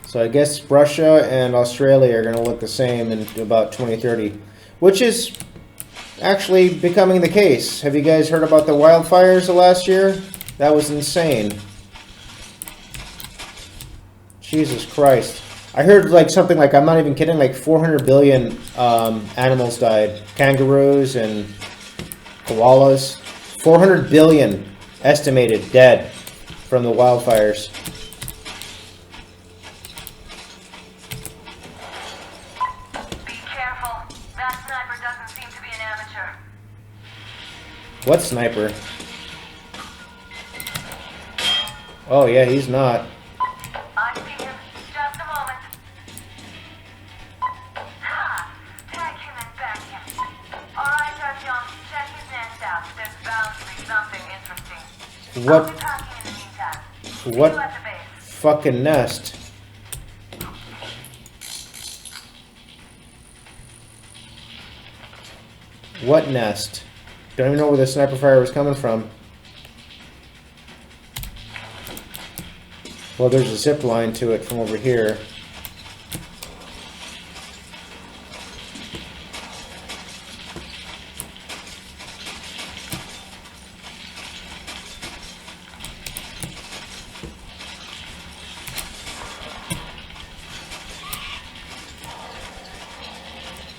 So I guess Russia and Australia are going to look the same in about 2030, which is actually becoming the case. Have you guys heard about the wildfires of last year? That was insane. Jesus Christ. I heard like something like, I'm not even kidding, like 400 billion animals died. Kangaroos and koalas. 400 billion estimated dead from the wildfires. Be careful. That sniper doesn't seem to be an amateur. What sniper? Oh yeah, he's not. I see him. Just a moment. Ha! Tag him and back him. Alright, Artyom, check his nest out. There's bound to be something interesting. What? I'll be packing in the meantime. What See you at the base. fucking nest? What nest? Don't even know where the sniper fire was coming from. Well, there's a zip line to it from over here.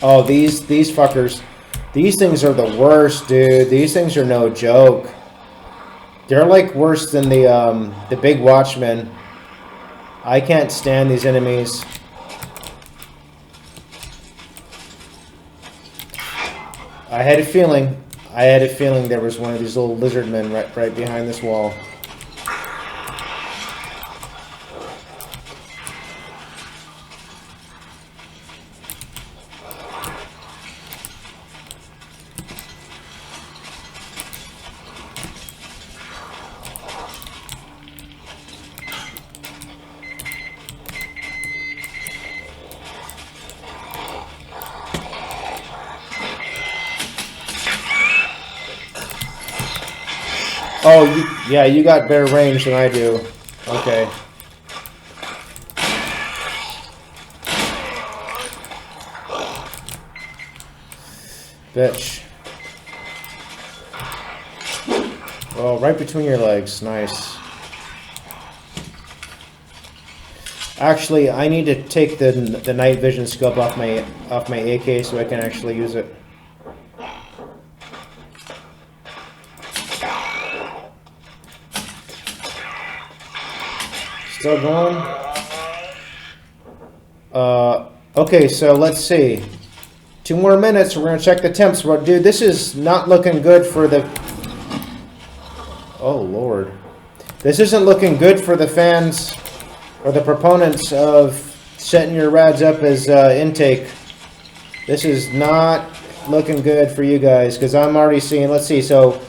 Oh, these fuckers. These things are the worst, dude. These things are no joke. They're like worse than the big watchmen. I can't stand these enemies. I had a feeling there was one of these little lizard men right behind this wall. Oh, yeah, you got better range than I do. Okay. Bitch. Oh, right between your legs. Nice. Actually, I need to take the night vision scope off my AK so I can actually use it. Still going? Okay, so let's see. 2 more minutes, we're gonna check the temps. But dude, this is not looking good for the... Oh, Lord. This isn't looking good for the fans or the proponents of setting your rads up as intake. This is not looking good for you guys, because I'm already seeing... Let's see, so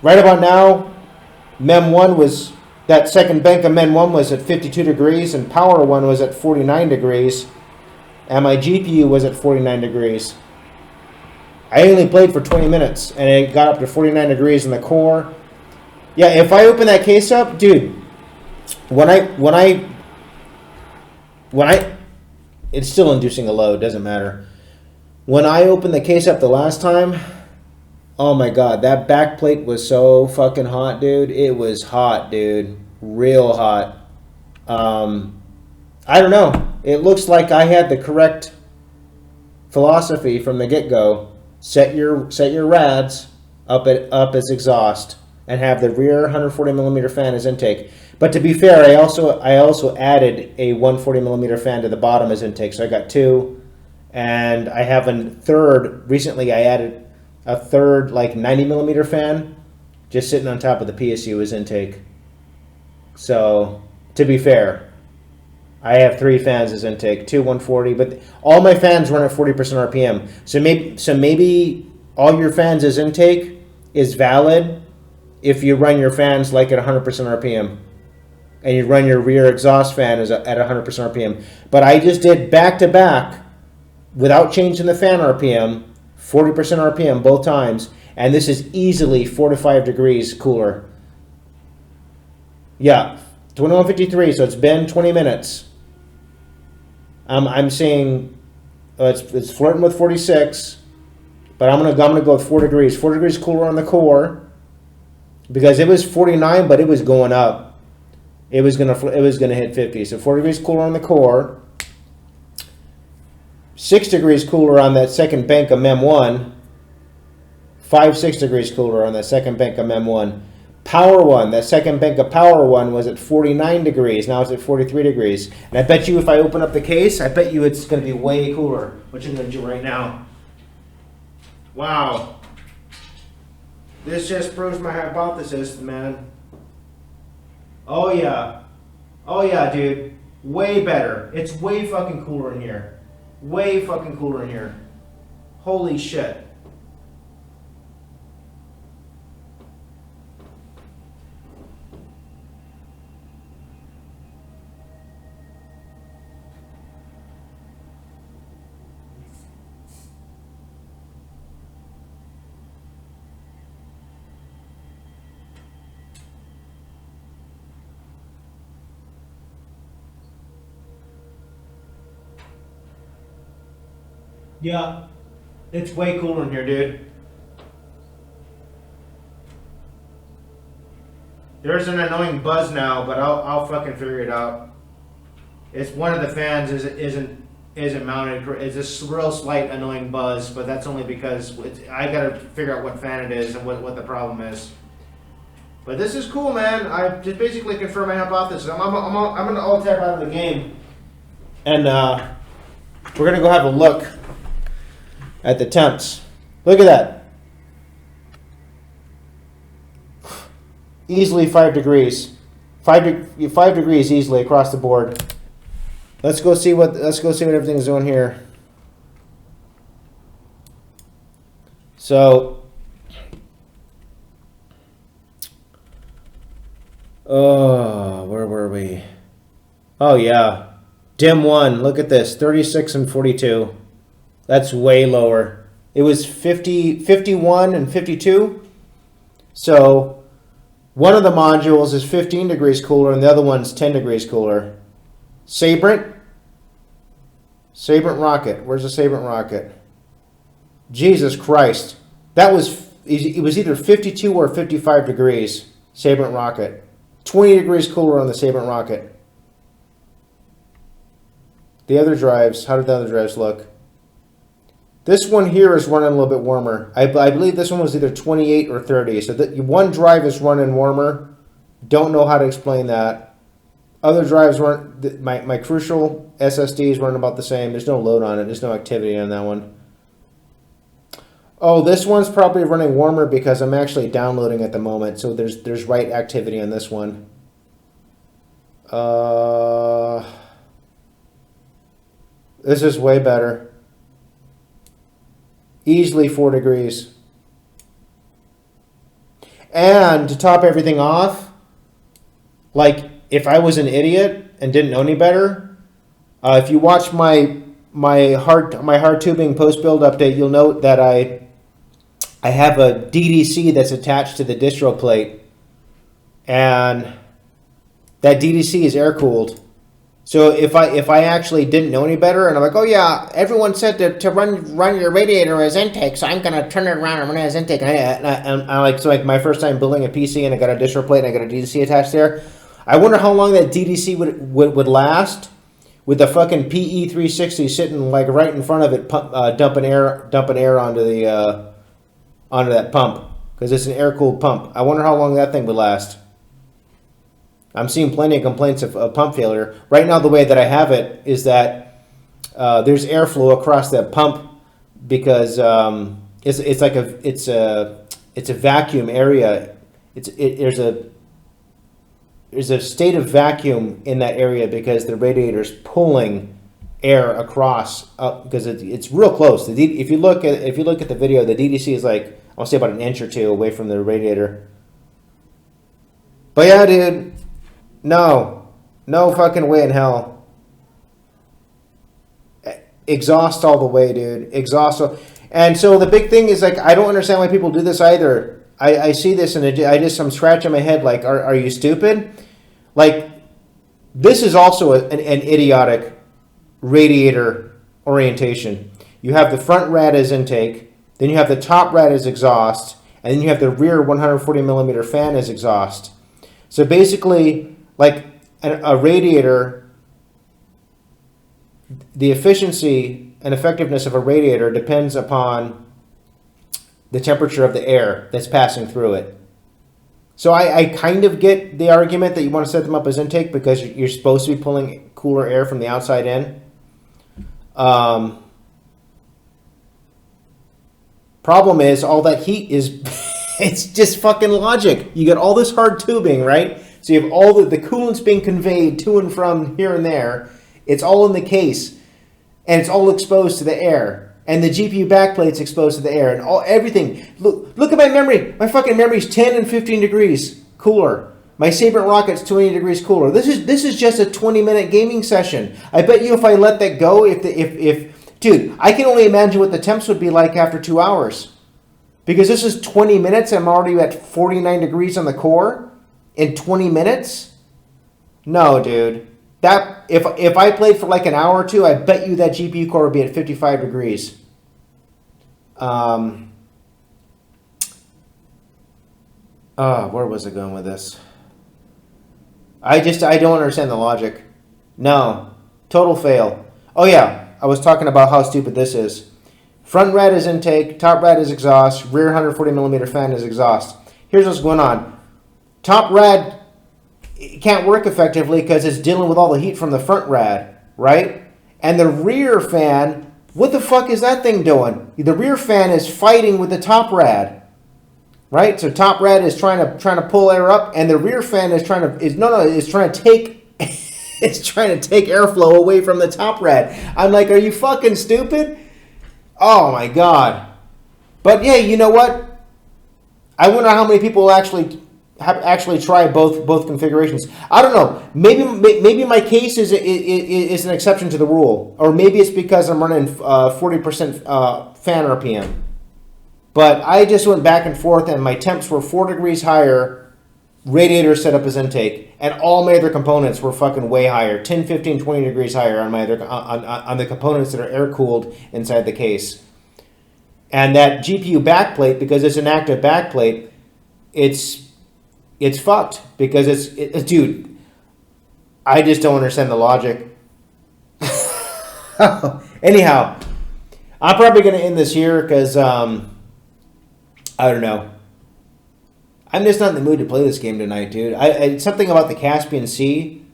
right about now, Mem 1 was... That second bank of Men 1 was at 52 degrees, and Power 1 was at 49 degrees, and my GPU was at 49 degrees. I only played for 20 minutes, and it got up to 49 degrees in the core. Yeah, if I open that case up, dude, when I, it's still inducing a load, doesn't matter. When I opened the case up the last time, oh my god, that back plate was so fucking hot, dude. It was hot, dude. Real hot. I don't know. It looks like I had the correct philosophy from the get-go. Set your rads up as exhaust and have the rear 140mm fan as intake. But to be fair, I also added a 140mm fan to the bottom as intake. So I got 2, and I have a third. Recently I added a third like 90mm fan just sitting on top of the PSU as intake. So to be fair, I have 3 fans as intake, 2 140, but all my fans run at 40% RPM. So maybe all your fans as intake is valid if you run your fans like at 100% RPM, and you run your rear exhaust fan at 100% RPM. But I just did back to back without changing the fan RPM, 40% RPM both times, and this is easily 4 to 5 degrees cooler. Yeah, 2153, so it's been 20 minutes. I'm seeing it's flirting with 46, but I'm gonna go with 4 degrees. 4 degrees cooler on the core, because it was 49, but it was going up. it was gonna hit 50. So 4 degrees cooler on the core, 6 degrees cooler on that second bank of MEM1, 6 degrees cooler on that second bank of MEM1. Power 1, that second bank of Power 1 was at 49 degrees. Now it's at 43 degrees. And I bet you if I open up the case, I bet you it's going to be way cooler, which I'm going to do right now. Wow. This just proves my hypothesis, man. Oh, yeah. Oh, yeah, dude. Way better. It's way fucking cooler in here. Way fucking cooler in here. Holy shit. Yeah, it's way cooler in here, dude. There's an annoying buzz now, but I'll fucking figure it out. It's one of the fans isn't mounted. It's a real slight annoying buzz, but that's only because I gotta figure out what fan it is and what the problem is. But this is cool, man. I just basically confirmed my hypothesis. I'm gonna alt tab out of the game, and we're gonna go have a look at the temps. Look at that. Easily 5 degrees. 5 degrees easily across the board. Let's go see what everything's doing here. So where were we? Oh yeah. Dim 1, look at this. 36 and 42. That's way lower. It was 50, 51 and 52. So one of the modules is 15 degrees cooler and the other one's 10 degrees cooler. Sabrent Rocket. Where's the Sabrent Rocket? Jesus Christ. It was either 52 or 55 degrees. Sabrent Rocket. 20 degrees cooler on the Sabrent Rocket. The other drives, how did the other drives look? This one here is running a little bit warmer. I believe this one was either 28 or 30. So one drive is running warmer. Don't know how to explain that. Other drives run, my Crucial SSD is running about the same. There's no load on it. There's no activity on that one. Oh, this one's probably running warmer because I'm actually downloading at the moment. So there's write activity on this one. This is way better. Easily 4 degrees. And to top everything off, like if I was an idiot and didn't know any better, if you watch my hard tubing post build update, you'll note that I have a DDC that's attached to the distro plate, and that DDC is air cooled. So if I actually didn't know any better, and I'm like, oh yeah, everyone said to run your radiator as intake, so I'm gonna turn it around and run it as intake. And I like my first time building a PC, and I got a distro plate and I got a DDC attached there. I wonder how long that DDC would last with the fucking PE360 sitting like right in front of it, dumping air onto that pump, because it's an air cooled pump. I wonder how long that thing would last. I'm seeing plenty of complaints of pump failure. Right now, the way that I have it is that there's airflow across that pump because it's a vacuum area. There's a state of vacuum in that area because the radiator's pulling air across because it's real close. If you look at the video, the DDC is like, I'll say about an inch or two away from the radiator. But yeah, dude. No fucking way in hell. Exhaust all the way, dude. Exhaust. And so the big thing is, like, I don't understand why people do this either. I see this and I'm scratching my head like, are you stupid? Like, this is also an idiotic radiator orientation. You have the front rad as intake, then you have the top rad as exhaust, and then you have the rear 140 millimeter fan as exhaust. So basically, like, a radiator, the efficiency and effectiveness of a radiator depends upon the temperature of the air that's passing through it. So I kind of get the argument that you want to set them up as intake because you're supposed to be pulling cooler air from the outside in. Problem is, all that heat is, it's just fucking logic. You get all this hard tubing, right? So you have all the coolant's being conveyed to and from here and there. It's all in the case. And it's all exposed to the air. And the GPU backplate's exposed to the air. And everything. Look at my memory. My fucking memory's 10 and 15 degrees cooler. My Sabrent Rocket's 20 degrees cooler. This is just a 20-minute gaming session. I bet you if I let that go, dude, I can only imagine what the temps would be like after 2 hours. Because this is 20 minutes and I'm already at 49 degrees on the core in 20 minutes? No, dude. That if I played for like an hour or two, I bet you that GPU core would be at 55 degrees. Where was I going with this? I don't understand the logic. No. Total fail. Oh yeah, I was talking about how stupid this is. Front rad is intake, top rad is exhaust, rear 140mm fan is exhaust. Here's what's going on. Top rad can't work effectively because it's dealing with all the heat from the front rad, right? And the rear fan, what the fuck is that thing doing? The rear fan is fighting with the top rad, right? So top rad is trying to pull air up, and the rear fan is trying to take it's trying to take airflow away from the top rad. I'm like, are you fucking stupid? Oh my god! But yeah, you know what? I wonder how many people actually try both configurations. I don't know. Maybe my case is an exception to the rule, or maybe it's because I'm running 40% fan RPM. But I just went back and forth, and my temps were 4 degrees higher. Radiator set up as intake, and all my other components were fucking way higher, 10, 15, 20 degrees higher on my other on the components that are air cooled inside the case. And that GPU backplate, because it's an active backplate, it's fucked because it's dude. I just don't understand the logic. Anyhow, I'm probably going to end this here because I don't know. I'm just not in the mood to play this game tonight, dude. Something about the Caspian Sea.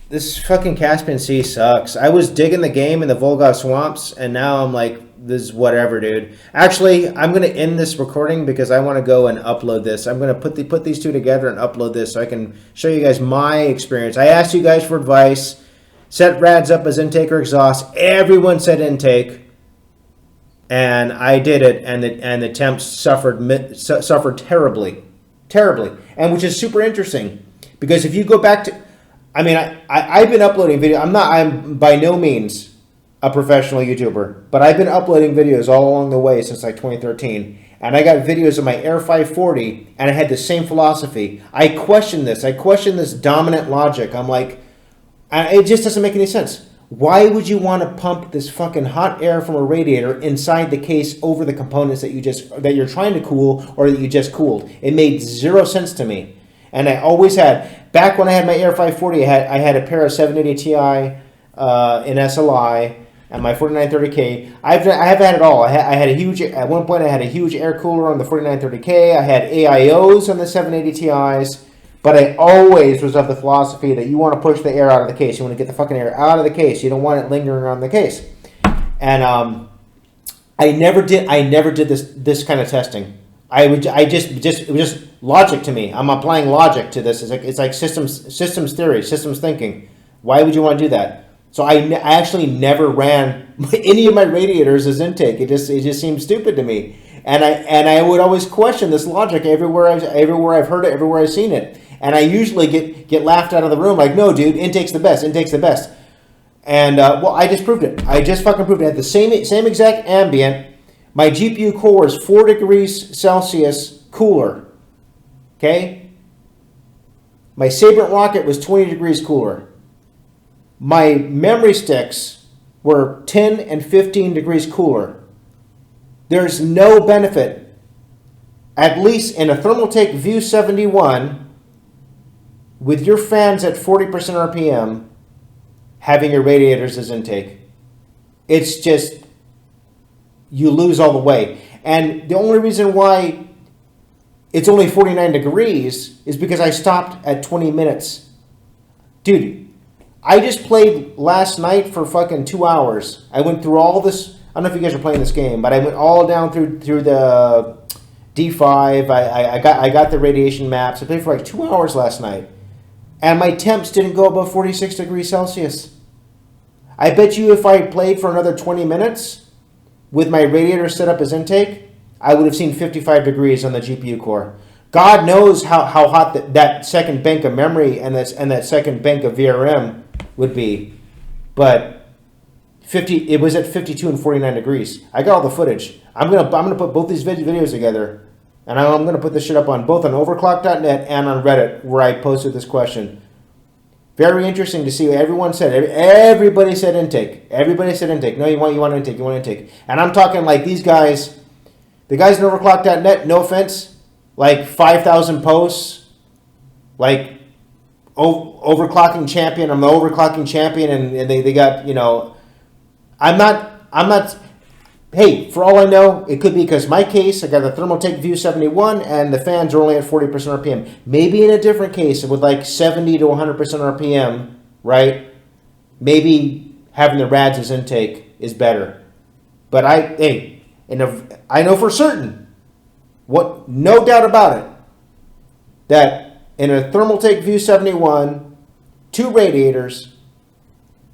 This fucking Caspian Sea sucks. I was digging the game in the Volga swamps, and now I'm like, this is whatever, dude. Actually, I'm going to end this recording because I want to go and upload this. I'm going to put these two together and upload this so I can show you guys my experience. I asked you guys for advice. Set rads up as intake or exhaust. Everyone said intake. And I did it, and the temps suffered terribly, and which is super interesting because if you go back to, I mean, I've been uploading video. I'm by no means a professional YouTuber, but I've been uploading videos all along the way since like 2013, and I got videos of my Air 540, and I had the same philosophy. I questioned this dominant logic. I'm like, it just doesn't make any sense. Why would you want to pump this fucking hot air from a radiator inside the case over the components that you're trying to cool or that you just cooled? It made zero sense to me. And I always had, back when I had my Air 540, I had a pair of 780 Ti in SLI and my 4930K. I have had it all. At one point I had a huge air cooler on the 4930K. I had AIOs on the 780 Ti's. But I always was of the philosophy that you want to push the air out of the case. You want to get the fucking air out of the case. You don't want it lingering around the case. And I never did this kind of testing. It was just logic to me. I'm applying logic to this. It's like systems theory, systems thinking. Why would you want to do that? So I actually never ran any of my radiators as intake. It just seemed stupid to me. And I would always question this logic everywhere I've heard it, everywhere I've seen it. And I usually get laughed out of the room like, no, dude, intake's the best. And, well, I just proved it. I just fucking proved it. I had the same exact ambient. My GPU core was 4 degrees Celsius cooler. Okay? My Sabrent Rocket was 20 degrees cooler. My memory sticks were 10 and 15 degrees cooler. There's no benefit, at least in a Thermaltake View 71, with your fans at 40% RPM, having your radiators as intake, it's just, you lose all the way. And the only reason why it's only 49 degrees is because I stopped at 20 minutes. Dude, I just played last night for fucking 2 hours. I went through all this. I don't know if you guys are playing this game, but I went all down through the D5. I got the radiation maps. I played for like 2 hours last night. And my temps didn't go above 46 degrees Celsius. I bet you if I played for another 20 minutes with my radiator set up as intake, I would have seen 55 degrees on the GPU core. God knows how hot that second bank of memory and that second bank of VRM would be. But it was at 52 and 49 degrees. I got all the footage. I'm gonna put both these videos together, and I'm gonna put this shit up on both on overclock.net and on Reddit, where I posted this question. Very interesting to see what everyone said. Everybody said intake. Everybody said intake. No, you want intake. You want intake. And I'm talking like these guys, the guys in overclock.net, no offense, like 5,000 posts, like overclocking champion. I'm the overclocking champion, and they got, you know, I'm not, hey, for all I know, it could be because my case, I got the Thermaltake View 71 and the fans are only at 40% RPM. Maybe in a different case with like 70 to 100% RPM, right? Maybe having the rads as intake is better. But I know for certain, no doubt about it, that in a Thermaltake View 71, 2 radiators,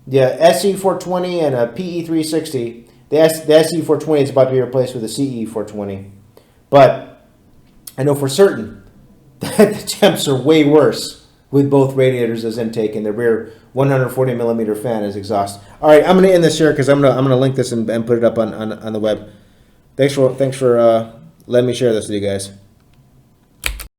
the SE420 and a PE360, the SE420 is about to be replaced with a CE420. But I know for certain that the temps are way worse with both radiators as intake and the rear 140 millimeter fan as exhaust. All right, I'm going to end this here because I'm going to link this and put it up on the web. Thanks for letting me share this with you guys.